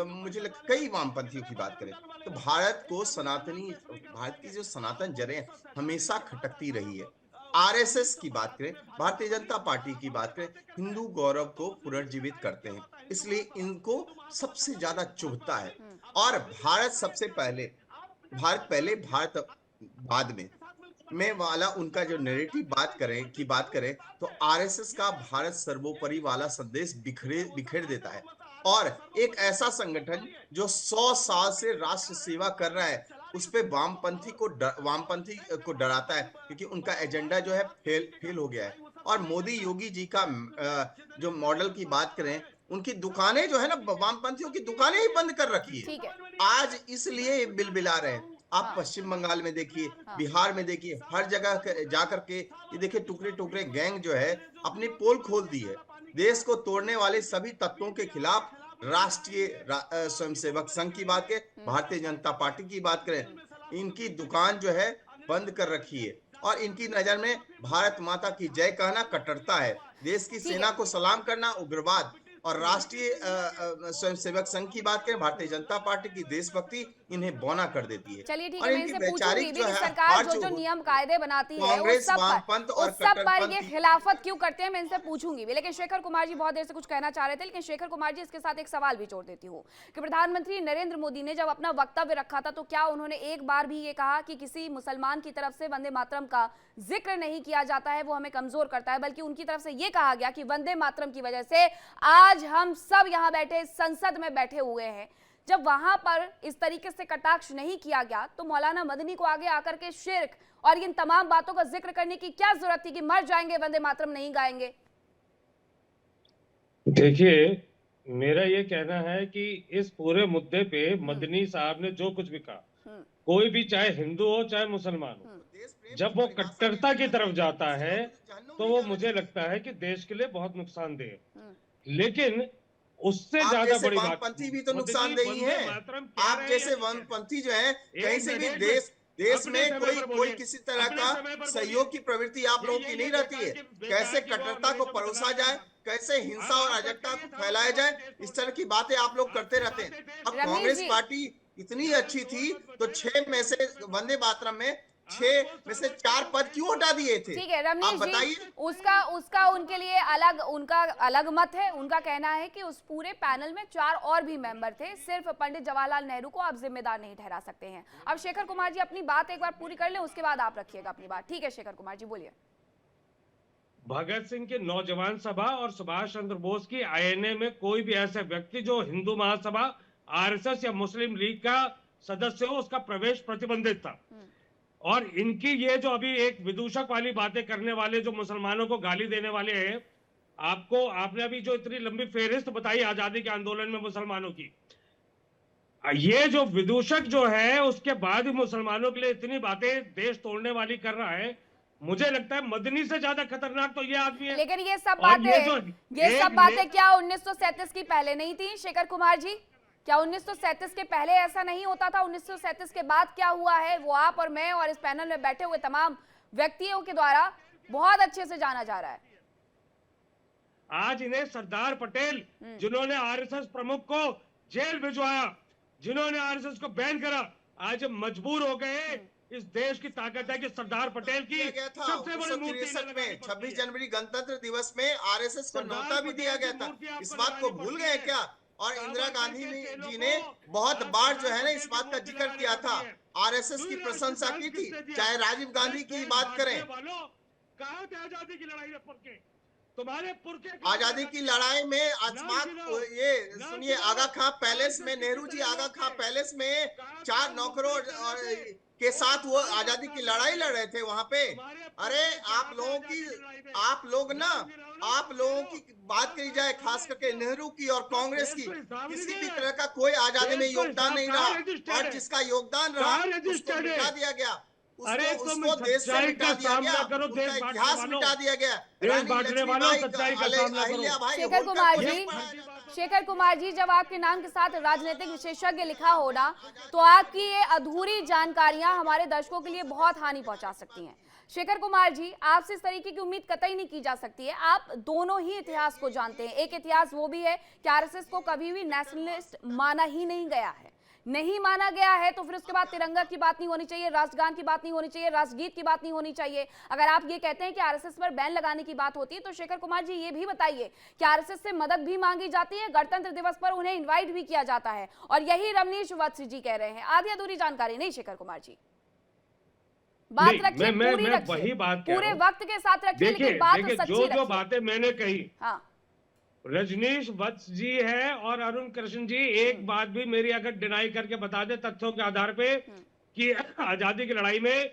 मुझे लगता कई वामपंथियों की बात करें तो भारत की जो सनातन जड़ें हमेशा खटकती रही है। आरएसएस की बात करें, भारतीय जनता पार्टी की बात करें, हिंदू गौरव को पुनर्जीवित करते हैं, इसलिए इनको सबसे ज्यादा चुभता है। और भारत सबसे पहले, भारत पहले भारत बाद में वाला उनका जो नैरेटिव बात करें तो आरएसएस का भारत सर्वोपरि वाला संदेश बिखेर देता है। और एक ऐसा संगठन जो 100 साल से राष्ट्र सेवा कर रहा है, उस पे वामपंथी को डराता है, क्योंकि उनका एजेंडा जो है फेल हो गया है। और मोदी योगी जी का जो मॉडल की बात करें, उनकी दुकानें जो है ना, वामपंथियों की दुकानें ही बंद कर रखी है आज, इसलिए बिलबिला रहे हैं। आप पश्चिम बंगाल में देखिए, बिहार में देखिए, हर जगह जाकर के ये देखिए टुकड़े टुकड़े गैंग जो है अपनी पोल खोल दी है। देश को तोड़ने वाले सभी तत्वों के खिलाफ राष्ट्रीय स्वयंसेवक संघ की बात करें, भारतीय जनता पार्टी की बात करें, इनकी दुकान जो है बंद कर रखी है। और इनकी नजर में भारत माता की जय कहना कट्टरता है, देश की सेना को सलाम करना उग्रवाद। और राष्ट्रीय स्वयंसेवक संघ की बात करें, भारतीय जनता पार्टी की देशभक्ति इन्हें बौना कर देती है। चलिए ठीक है, मैं इनसे पूछूंगी भी कि सरकार जो नियम कायदे बनाती है उस सब पर ये खिलाफत क्यों करते हैं, मैं इनसे पूछूंगी भी। लेकिन शेखर कुमार जी बहुत देर से कुछ कहना चाह रहे थे, लेकिन शेखर कुमार जी इसके साथ एक सवाल भी जोड़ देती हूँ कि प्रधानमंत्री नरेंद्र मोदी ने जब अपना वक्तव्य रखा था तो क्या उन्होंने एक बार भी ये कहा कि किसी मुसलमान की तरफ से वंदे मातरम का जिक्र नहीं किया जाता है, वो हमें कमजोर करता है, बल्कि उनकी तरफ से ये कहा गया कि वंदे मातरम की वजह से आज हम सब यहाँ बैठे संसद में बैठे हुए हैं। जब वहां पर इस तरीके से कटाक्ष नहीं किया गया तो मौलाना मदनी को आगे आकर के शिर्क और इन तमाम बातों का जिक्र करने की क्या जरूरत थी कि मर जाएंगे वंदे मातरम नहीं गाएंगे? देखिए, मेरा ये कहना है कि इस पूरे मुद्दे पे मदनी साहब ने जो कुछ भी कहा, कोई भी चाहे हिंदू हो चाहे मुसलमान हो, जब वो कट्टरता की तरफ जाता है तो वो मुझे लगता है कि देश के लिए बहुत नुकसानदेह है। लेकिन उससे ज्यादा बड़ी बात, वामपंथी भी तो नुकसानदेही है। आप जैसे वामपंथी जो है, कहीं से भी देश में कोई किसी तरह का सहयोग की प्रवृत्ति आप लोगों की नहीं रहती है। कैसे कट्टरता को परोसा जाए, कैसे हिंसा और अराजकता को फैलाया जाए, इस तरह की बातें आप लोग करते रहते हैं। अब कांग्रेस पार्टी इतनी अच्छी थी तो 6 में से वंदे मातरम में 6 में से 4 पद क्यों हटा दिए थे? ठीक है रमेश जी, उसका उनके लिए उनका अलग मत है। उनका कहना है कि उस पूरे पैनल में 4 और भी मेंबर थे, सिर्फ पंडित जवाहरलाल नेहरू को आप जिम्मेदार नहीं ठहरा सकते हैं। अब शेखर कुमार जी अपनी बात एक बार पूरी कर लें, उसके बाद आप रखिएगा अपनी बात। ठीक है शेखर कुमार जी बोलिए। भगत सिंह की नौजवान सभा और सुभाष चंद्र बोस की आईएनए में कोई भी ऐसा व्यक्ति जो हिंदू महासभा, आरएसएस या मुस्लिम लीग का सदस्य हो, उसका प्रवेश प्रतिबंधित था। और इनकी ये जो अभी एक विदूषक वाली बातें करने वाले जो मुसलमानों को गाली देने वाले हैं, आपने अभी जो इतनी लंबी फेहरिस्त बताई आजादी के आंदोलन में मुसलमानों की, ये जो विदूषक जो है उसके बाद भी मुसलमानों के लिए इतनी बातें देश तोड़ने वाली कर रहा है, मुझे लगता है मदनी से ज्यादा खतरनाक तो ये आदमी है। लेकिन ये सब बातें क्या 1937 की पहले नहीं थी शेखर कुमार जी? क्या 1937 के पहले ऐसा नहीं होता था? 1937 के बाद क्या हुआ है वो आप और मैं और इस पैनल में बैठे हुए तमाम व्यक्तियों के द्वारा बहुत अच्छे से जाना जा रहा है। आज इन्हें सरदार पटेल, जिन्होंने आरएसएस प्रमुख को जेल भिजवाया, जिन्होंने आरएसएस को बैन करा, आज मजबूर हो गए। इस देश की ताकत है कि सरदार पटेल की सबसे बड़ी मूर्ति में 26 जनवरी गणतंत्र दिवस में आरएसएस को न्योता भी दिया गया था। इस बात को भूल गए क्या? और इंदिरा गांधी जी ने बहुत बार जो है ना इस बात का जिक्र किया था, आरएसएस की प्रशंसा की थी। चाहे राजीव गांधी की बात करें, आजादी की लड़ाई में तुम्हारे पुरखे, आजादी की लड़ाई में ये सुनिए, आगा खां पैलेस में, नेहरू जी आगा खां पैलेस में 4 नौकरों के साथ वो आजादी की लड़ाई लड़ रहे थे वहां पे। अरे आप लोगों की बात करी जाए, खास करके नेहरू की और कांग्रेस की, किसी भी तरह का कोई आजादी में योगदान नहीं रहा, और जिसका योगदान रहा उसको मिटा दिया गया। अरे उसको तुम उसको देश से सच्चाई मिटा का दिया सामना गया, करो, उनका देश बांटने इतिहास वालों, मिटा दिया गया। देश रानी बांटने वालों, लक्ष्मीबाई सच्चाई का सामना करो। अहिल्याबाई शेखर होलकर कुमार को जी, नहीं पढ़ाया जाता। शेखर कुमार जी, जब आपके नाम के साथ राजनीतिक विशेषज्ञ लिखा हो ना, तो आपकी ये अधूरी जानकारियां हमारे दर्शकों के लिए बहुत हानि पहुंचा सकती हैं। शेखर कुमार जी, आपसे इस तरीके की उम्मीद कतई नहीं की जा सकती है। आप दोनों ही इतिहास को जानते हैं। एक इतिहास वो भी है कि आरएसएस को कभी भी नेशनलिस्ट माना ही नहीं गया है, नहीं माना गया है, तो फिर उसके बाद तिरंगा की बात नहीं होनी चाहिए, राष्ट्रगान की बात नहीं होनी चाहिए, राष्ट्रगीत की बात नहीं होनी चाहिए। अगर आप ये कहते हैं कि आरएसएस पर बैन लगाने की बात होती है, तो शेखर कुमार जी ये भी बताइए कि आरएसएस से मदद भी मांगी जाती है, गणतंत्र दिवस पर उन्हें इनवाइट भी किया जाता है, और यही रमनीश वत्स जी कह रहे हैं। आधी अधूरी जानकारी नहीं शेखर कुमार जी, बात रखिए, पूरी रखिए, वही बात कह पूरे रहा हूं। वक्त के साथ रखिए, लेकिन बात सच्ची जो रखिए। बातें मैंने कही, हाँ, रजनीश वत्स जी है और अरुण कृष्ण जी एक बात भी मेरी अगर डिनाई करके बता दे तथ्यों के आधार पे कि आजादी की लड़ाई में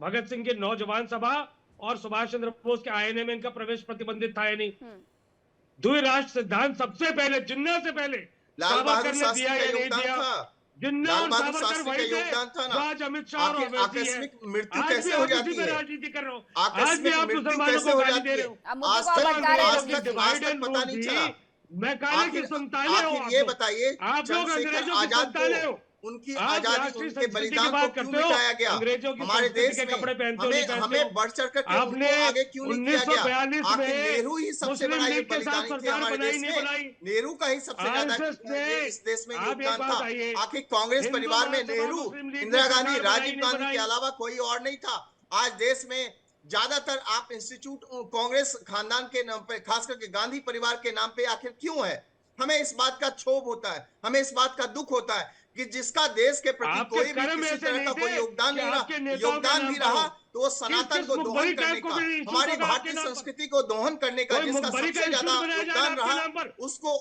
भगत सिंह की नौजवान सभा और सुभाष चंद्र बोस के आईएनए में इनका प्रवेश प्रतिबंधित था या नहीं, द्विराष्ट्र सिद्धांत सबसे पहले, जिन्ना से पहले लाल बहादुर सावरकर ने शास्त्री दिया का या नहीं योगदान दिया, था। जिन्ना लाल और बहादुर सावरकर शास्त्री का वही थे। योगदान था ना। आज अमित शाह और ओवैसी है। आकस्मिक मृत्यु आज कैसे भी हो आप जाती इसी पे है? राजनीति कर रहे हो। आज भी आकस्मिक आप मृत्यु मुसलमानों कैसे को हो गाली जाती दे रहे है? हो। अब मुद्दे आज को आप तक भटका रहे हैं आज रमनीश तक जी। आज तक पता नहीं चला। मैं काले की संताने हो, आखिर ये बताइए, आप लोग चंद्रशेखर अंग्रेजों की आजाद संताने हो। को उनकी आप आजादी, राष्ट्रीय उनके संस्कृति की बलिदान को बात क्यों करते हो, मिटाया गया? अंग्रेजों की हमारे संस्कृति देश के में कपड़े पहनते हो, नहीं पहनते हो। हमें बढ़ चढ़ करके आपने उनको आगे क्यों नहीं किया गया? 1942 आखिर में नेहरू ही सबसे मुस्लिम बड़ा ये लीग के साथ बलिदानी थे सरकार हमारे बनाई देश नहीं में। बनाई। नेहरू का ही सबसे ज्यादा आरएसएस ने, इस देश में आप एक योगदान बात था। आइए, आखिर कांग्रेस हिंदू परिवार में महासभा नेहरू, मुस्लिम लीग इंदिरा ने गांधी, सरकार राजीव बनाई, गांधी नहीं के बनाई। अलावा कोई और नहीं था। आज देश में ज्यादातर आप इंस्टीट्यूट कांग्रेस खानदान के नाम पे, खास करके गांधी परिवार के नाम पे आखिर क्यों है? हमें इस बात का क्षोभ होता है, हमें इस बात का दुख होता है कि जिसका देश के प्रति आपके कोई भी कर्म किसी ऐसे तरह नहीं का कोई थे योगदान कि नहीं आपके रहा, नेताओं के योगदान नाम भी पर रहा हो। तो वो सनातन किस को मुखबरी दोहन टाइप करने को का, भी इंस्टीट्यूट हमारी होगा आपके भारतीय नाम पर? संस्कृति को दोहन करने का, कोई जिसका मुखबरी का सबसे ज्यादा इंस्टीट्यूट बनाया जाएगा योगदान आपके रहा, नाम पर?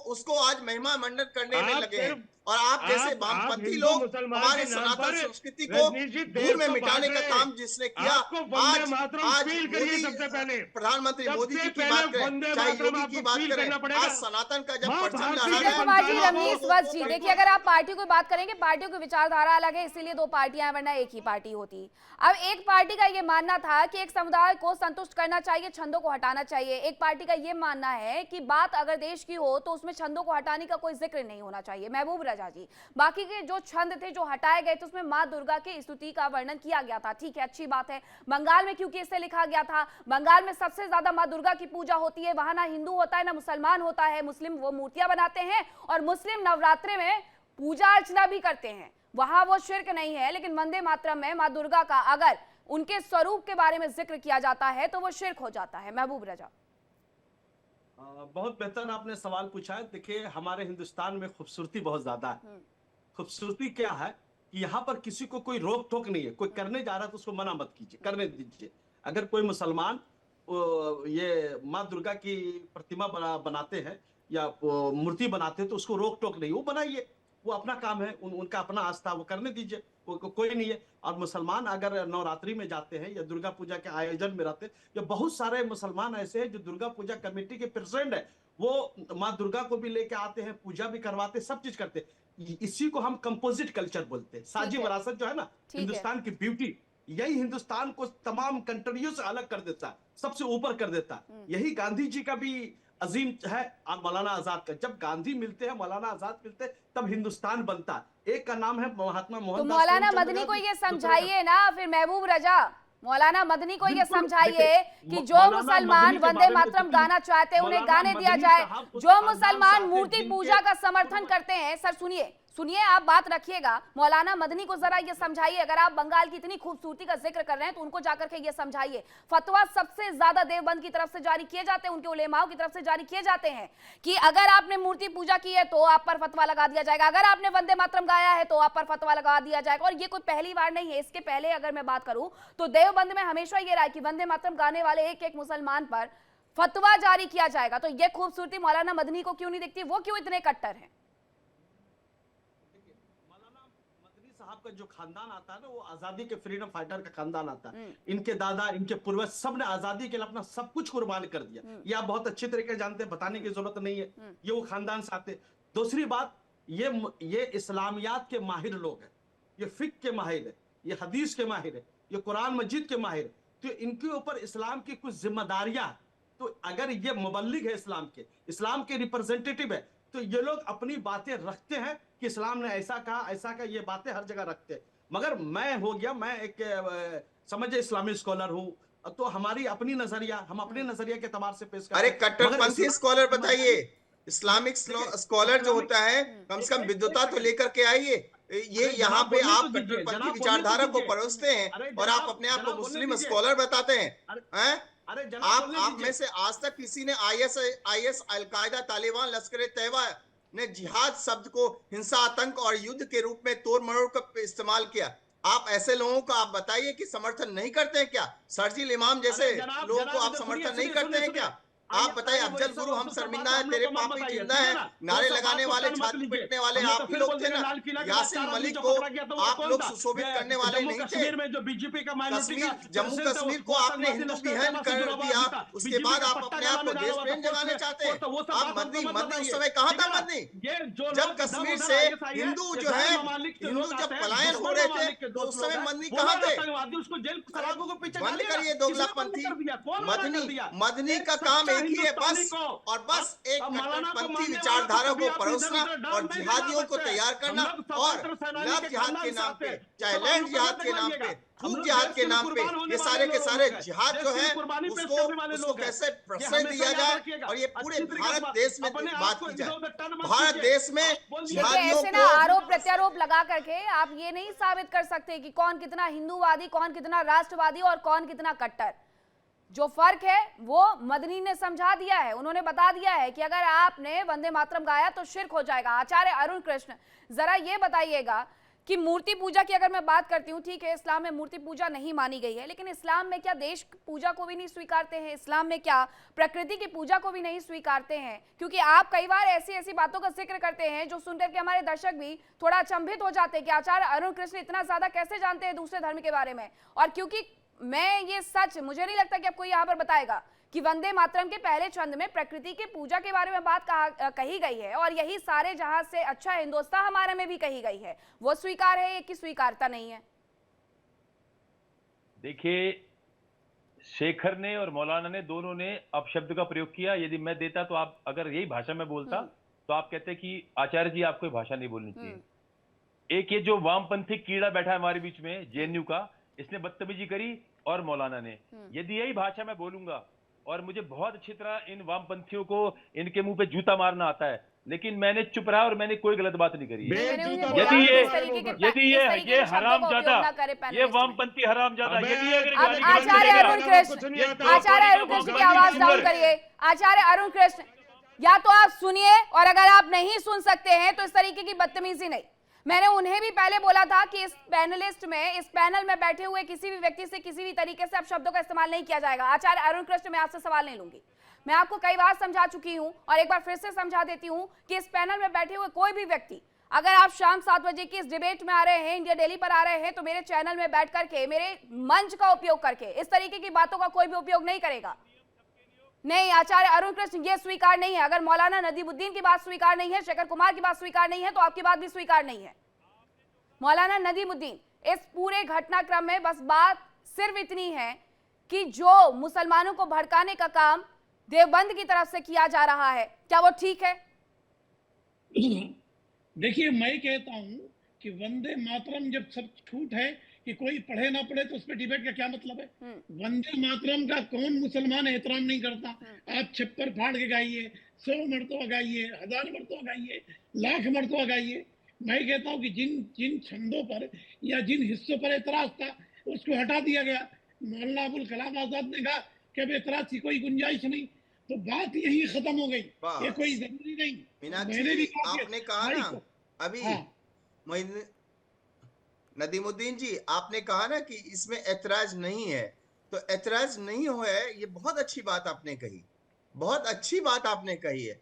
उसको आज महिमा मंडन करने में आप लगे हैं। सिर्फ- और आप जैसे आप वामपंथी हिंदू लोग मुसलमान हमारे के नाम सनातन पर संस्कृति को रजनीश जी दूर देश में को मिटाने बांट का रहे काम हैं। जिसने किया, आपको वंदे मातरम आज फील करिए मोदी, सबसे पहले। प्रधानमंत्री मोदी जी सबसे की पहले बात करें, वंदे चाहे मातरम योगी की आपको बात फील करें, करना पड़ेगा। आज सनातन का जब माँ परचम भारती लहरा के शेखर है, कुमार जी, संतानों रमनीश को- वत्स जी, देखिए अगर आप पार्टी की बात करेंगे, पार्टियों की विचारधारा अलग है, इसीलिए दो पार्टियां हैं, वरना एक ही पार्टी होती। अब एक पार्टी का ये मानना था कि एक समुदाय को संतुष्ट करना चाहिए, छंदों को हटाना चाहिए। एक पार्टी का ये मानना है कि बात अगर देश की हो तो उसमें छंदों को हटाने का कोई जिक्र नहीं होना चाहिए। महबूब रजा जी, बाकी के जो छंद थे जो हटाए गए थे उसमें मां दुर्गा की स्तुति का वर्णन किया गया था, ठीक है, अच्छी बात है। बंगाल में क्योंकि इसे लिखा गया था, बंगाल में सबसे ज्यादा मां दुर्गा की पूजा होती है, वहां ना हिंदू होता है ना मुसलमान होता है, मुस्लिम वो मूर्तियां बनाते हैं और मुस्लिम नवरात्रे में पूजा अर्चना भी करते हैं, वहां वो शिर्क नहीं है। लेकिन वंदे मातरम में मां दुर्गा का अगर उनके स्वरूप के बारे में जिक्र किया जाता है तो वो शिर्क हो जाता है। महबूब रजा, बहुत बेहतर आपने सवाल पूछा है। देखिए, हमारे हिंदुस्तान में खूबसूरती बहुत ज्यादा है। खूबसूरती क्या है कि यहाँ पर किसी को कोई रोक टोक नहीं है। कोई करने जा रहा है तो उसको मना मत कीजिए, करने दीजिए। अगर कोई मुसलमान ये माँ दुर्गा की प्रतिमा बनाते हैं या मूर्ति बनाते हैं तो उसको रोक टोक नहीं, वो बनाइए, वो अपना काम है, उनका अपना आस्था, वो करने दीजिए, कोई नहीं है। और मुसलमान अगर नवरात्रि में जाते हैं या दुर्गा पूजा के आयोजन में रहते हैं, या बहुत सारे मुसलमान ऐसे हैं जो दुर्गा पूजा कमेटी के प्रेसिडेंट है, वो माँ दुर्गा को भी लेके आते हैं, पूजा भी करवाते, सब चीज करते हैं। इसी को हम कंपोजिट कल्चर बोलते हैं। साझी विरासत जो है ना, हिंदुस्तान की ब्यूटी, यही हिंदुस्तान को तमाम कंट्रियों से अलग कर देता है, सबसे ऊपर कर देता है। यही गांधी जी का भी अजीम है, मौलाना आजाद का। जब गांधी मिलते हैं, मौलाना आजाद मिलते हैं, तब हिंदुस्तान बनता है। एक का नाम है महात्मा मोहनदास। तो मौलाना मदनी को ये समझाइए ना फिर महबूब रजा, मौलाना मदनी को ये समझाइए कि जो मुसलमान वंदे मातरम गाना चाहते हैं उन्हें गाने दिया जाए, जो मुसलमान मूर्ति पूजा का समर्थन करते हैं। सर सुनिए, आप बात रखिएगा, मौलाना मदनी को जरा ये समझाइए। अगर आप बंगाल की इतनी खूबसूरती का जिक्र कर रहे हैं तो उनको जाकर के ये समझाइए। फतवा सबसे ज्यादा देवबंद की तरफ से जारी किए जाते हैं, उनके उलेमाओं की तरफ से जारी किए जाते हैं कि अगर आपने मूर्ति पूजा की है तो आप पर फतवा लगा दिया जाएगा, अगर आपने वंदे मातरम गाया है तो आप पर फतवा लगा दिया जाएगा। और ये कोई पहली बार नहीं है, इसके पहले अगर मैं बात करूं तो देवबंद में हमेशा ये रहा कि वंदे मातरम गाने वाले एक एक मुसलमान पर फतवा जारी किया जाएगा। तो ये खूबसूरती मौलाना मदनी को क्यों नहीं दिखती, वो क्यों इतने कट्टर हैं? साहब का जो खानदान आता है ना, वो आजादी के फ्रीडम फाइटर का खानदान आता है। इनके दादा, इनके पूर्वज, सब ने आजादी के लिए अपना सब कुछ कुर्बान कर दिया। ये आप बहुत अच्छी तरीके से जानते हैं, बताने की जरूरत नहीं है, ये वो खानदान से आते। दूसरी बात, ये इस्लामियात के माहिर लोग हैं, ये फिक के माहिर है, ये हदीस के माहिर है, ये कुरान मजीद के माहिर, तो इनके ऊपर इस्लाम की कुछ जिम्मेदारियां, तो अगर ये मुबल्लिग है इस्लाम के रिप्रेजेंटेटिव है, तो ये लोग अपनी बातें रखते हैं कि इस्लाम ने ऐसा कहा, ये बातें हर जगह रखते हैं। मगर मैं एक समझे इस्लामी स्कॉलर हूँ, तो हमारी अपनी नजरिया, हम अपने नजरिया के एतबार से पेश करते अरे हैं। कट्टरपंथी स्कॉलर बताइए, इस्लामिक स्कॉलर जो होता है, कम से कम विद्वता तो लेकर के आइए। ये यहाँ पे आप कट्टरपंथी विचारधारा को परोसते हैं और आप अपने आप को मुस्लिम स्कॉलर बताते हैं। आप में से आज तक किसी ने आईएस, अलकायदा, तालिबान, लश्कर तैयबा ने जिहाद शब्द को हिंसा, आतंक और युद्ध के रूप में तोड़ मरोड़ कर इस्तेमाल किया? आप ऐसे लोगों को आप बताइए कि समर्थन नहीं करते हैं क्या? शर्जील इमाम जैसे लोगों को आप समर्थन नहीं करते हैं क्या? आप बताइए, अफजल गुरु हम शर्मिंदा है, तेरे पापी जिंदा है, नारे लगाने वाले, छाती पीटने वाले आप ही लोग थे ना। यासीन मलिक को आप लोग सुशोभित करने वाले नहीं थे। कश्मीर, जम्मू कश्मीर को आपने हिंदू विहीन कर दिया, उसके बाद आप अपने आप को देश प्रेम जगाने चाहते हैं। आप मदनी उस समय कहाँ था? मदनी जब कश्मीर से हिंदू जो है, हिंदू जब पलायन हो रहे थे, तो उस समय मदनी कहाँ थे? बंद करिए दोगलापंथी। मदनी का काम एक ही है, बस और बस एक कट्टरपंथी विचारधारा को परोसना और जिहादियों को तैयार करना, और लव जिहाद के नाम पे, चाहे लैंड जिहाद के नाम पे, खून जिहाद के नाम पे, ये सारे के सारे जिहाद जो है उसको कैसे प्रश्रय दिया जाए और ये पूरे भारत देश में बात की जाए। भारत देश में जिहादियों ऐसे ना आरोप प्रत्यारोप लगा करके आप ये नहीं साबित कर सकते कि कौन कितना हिंदूवादी, कौन कितना राष्ट्रवादी और कौन कितना कट्टर। जो फर्क है वो मदनी ने समझा दिया है, उन्होंने बता दिया है कि अगर आपने वंदे मातरम गाया तो शिर्क हो जाएगा। आचार्य अरुण कृष्ण, जरा ये बताइएगा कि मूर्ति पूजा की अगर मैं बात करती हूँ, ठीक है इस्लाम में मूर्ति पूजा नहीं मानी गई है, लेकिन इस्लाम में क्या देश पूजा को भी नहीं स्वीकारते हैं? इस्लाम में क्या प्रकृति की पूजा को भी नहीं स्वीकारते हैं? क्योंकि आप कई बार ऐसी ऐसी बातों का जिक्र करते हैं जो सुनकर के हमारे दर्शक भी थोड़ा अचंभित हो जाते हैं कि आचार्य अरुण कृष्ण इतना ज्यादा कैसे जानते हैं दूसरे धर्म के बारे में। और क्योंकि मैं ये सच, मुझे नहीं लगता कि अब कोई यहाँ पर बताएगा कि वंदे मातरम के पहले छंद में प्रकृति की पूजा के बारे में बात कही गई है, और यही सारे जहां से अच्छा हिंदुस्तान हमारे में भी कही गई है। वो स्वीकार है, एक की स्वीकारता नहीं है। देखिए, शेखर ने और मौलाना ने दोनों ने अपशब्द का प्रयोग किया। यदि मैं देता तो आप, अगर यही भाषा में बोलता तो आप कहते कि आचार्य जी आपको भाषा नहीं बोलनी चाहिए। एक ये जो वामपंथी कीड़ा बैठा है हमारे बीच में, जेएनयू का, इसने बदतमीजी करी और मौलाना ने। यदि यही भाषा में बोलूंगा, और मुझे बहुत अच्छी तरह इन वामपंथियों को इनके मुंह पे जूता मारना आता है, लेकिन मैंने चुप रहा और मैंने कोई गलत बात नहीं करी। यदि ये हरामजादा, ये वामपंथी हरामजादा, यदि आचार्य अरुण कृष्ण की आवाज डाउन करिए। आचार्य अरुण कृष्ण, या तो आप सुनिए, और अगर आप नहीं सुन सकते हैं तो इस तरीके की बदतमीजी नहीं। मैंने उन्हें भी पहले बोला था कि इस पैनलिस्ट में, इस पैनल में बैठे हुए किसी भी व्यक्ति से किसी भी तरीके से अब शब्दों का इस्तेमाल नहीं किया जाएगा। आचार्य अरुण कृष्ण, मैं आपसे सवाल नहीं लूंगी। मैं आपको कई बार समझा चुकी हूं और एक बार फिर से समझा देती हूं कि इस पैनल में बैठे हुए कोई भी व्यक्ति, अगर आप शाम 7 बजे की इस डिबेट में आ रहे हैं, इंडिया डेली पर आ रहे हैं, तो मेरे चैनल में बैठ करके, मेरे मंच का उपयोग करके इस तरीके की बातों का कोई भी उपयोग नहीं करेगा। नहीं, आचार्य अरुण कृष्ण, ये स्वीकार नहीं है। अगर मौलाना नदीमुद्दीन की बात स्वीकार नहीं है, शेखर कुमार की बात स्वीकार नहीं है, तो आपकी बात भी स्वीकार नहीं है। मौलाना नदीमुद्दीन, इस पूरे घटनाक्रम में बस बात सिर्फ इतनी है कि जो मुसलमानों को भड़काने का काम देवबंद की तरफ से किया जा रहा है, क्या वो ठीक है? देखिए, मैं कहता हूं कि वंदे मातरम जब सब छूट है कि कोई पढ़े ना पढ़े तो उस पर डिबेट का क्या मतलब है? वंदे मातरम का कौन मुसलमान एहतराम नहीं करता? आप छप्पर फाड़ के गाइए, 100 मरतबा गाइए, 1000 मरतबा गाइए, लाख मरतबा गाइए। मैं कहता हूं कि जिन छंदों पर या जिन हिस्सों पर एतराज था उसको हटा दिया गया। मौलाना अबुल कलाम आजाद ने कहा कि अब एतराज की कोई गुंजाइश नहीं, तो बात यही खत्म हो गई। ये कोई जरूरी नहीं। मीनाक्षी जी, आपने कहा ना अभी, नदीमुद्दीन जी, आपने कहा ना कि इसमें एतराज नहीं है, तो एतराज नहीं हो है, ये बहुत अच्छी बात आपने कही, बहुत अच्छी बात आपने कही है,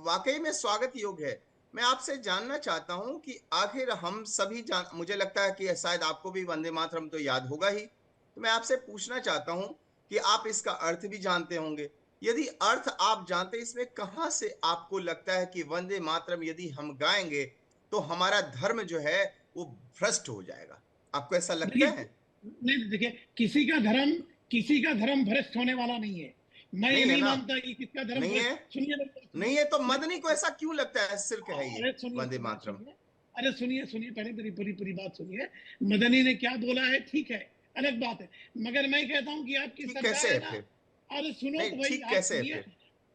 वाकई में स्वागत योग्य है। मैं आपसे जानना चाहता हूं कि आखिर हम सभी मुझे लगता है कि शायद आपको भी वंदे मातरम तो याद होगा ही, तो मैं आपसे पूछना चाहता हूं कि आप इसका अर्थ भी जानते होंगे। यदि अर्थ आप जानते, इसमें कहां से आपको लगता है कि वंदे मातरम यदि हम गाएंगे तो हमारा धर्म जो है वो भ्रष्ट हो जाएगा? आपको ऐसा लगता है? नहीं देखिए, किसी का धर्म भ्रष्ट होने वाला नहीं है। मैं ये नहीं मानता कि किसका धर्म नहीं है, सुनिए नहीं है तो मदनी को ऐसा क्यों लगता है सिर्फ है ये वंदे मातरम? अरे सुनिए पहले मेरी पूरी बात सुनिए। मदनी ने क्या बोला है ठीक है, अलग बात है, मगर मैं कहता हूँ कि आपकी सरकार कैसे है फिर? अरे सुनो तो भाई, कैसे है फिर?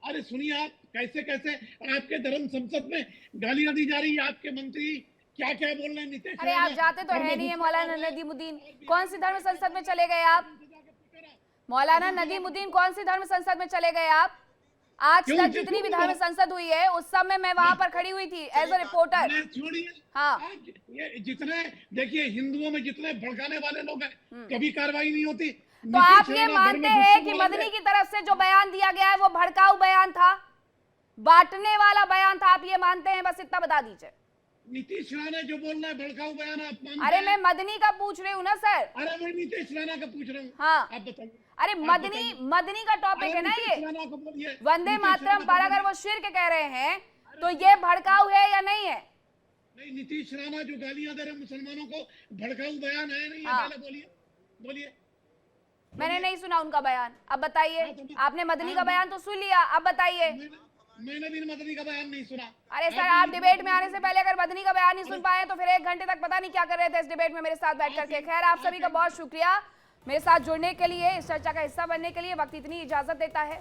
अरे सुनिए, आप कैसे आपके धर्म संसद में गालियां दी जा रही है, आपके मंत्री क्या क्या बोल रहे हैं नीतीश। अरे आप जाते तो है नहीं है मौलाना नदीमुद्दीन, कौन सी धर्म संसद में चले गए आप? मौलाना नदीमुद्दीन कौन सी धर्म संसद में चले गए आप? आज तक जितनी भी धर्म संसद हुई है उस समय मैं वहां पर खड़ी हुई थी एज ए रिपोर्टर। हाँ, ये जितने देखिए हिंदुओं में जितने भड़काने वाले लोग हैं, कभी कार्रवाई नहीं होती। तो आप ये मानते हैं कि मदनी की तरफ से जो बयान दिया गया है वो भड़काऊ बयान था, बांटने वाला बयान था, आप ये मानते हैं? बस इतना बता दीजिए। नीतीश राणा जो बोल रहा है भड़काऊ बयान आप मानते हैं? अरे मैं मदनी का पूछ रही हूँ ना सर। अरे मैं नीतीश राणा का पूछ रहा हूँ। हाँ, आप बताइए। अरे मदनी का टॉपिक है ना ये। वंदे मातरम पर अगर वो शिर्क कह रहे हैं तो ये भड़काऊ है या नहीं है? नहीं, नीतीश राणा जो गालियां दे रहे मुसलमानों को, भड़काऊ बयान है नहीं? हाँ। बोलिए। मैंने नहीं सुना उनका बयान, अब बताइए। आपने मदनी का बयान तो सुन लिया, अब बताइए। मैंने भी मदनी का बयान नहीं सुना। अरे सर, आप डिबेट में आने से पहले अगर मदनी का बयान नहीं सुन पाए तो फिर 1 घंटे तक पता नहीं क्या कर रहे थे इस डिबेट में मेरे साथ बैठ करके। खैर, आप सभी का बहुत शुक्रिया मेरे साथ जुड़ने के लिए, इस चर्चा का हिस्सा बनने के लिए। वक्त इतनी इजाजत देता है।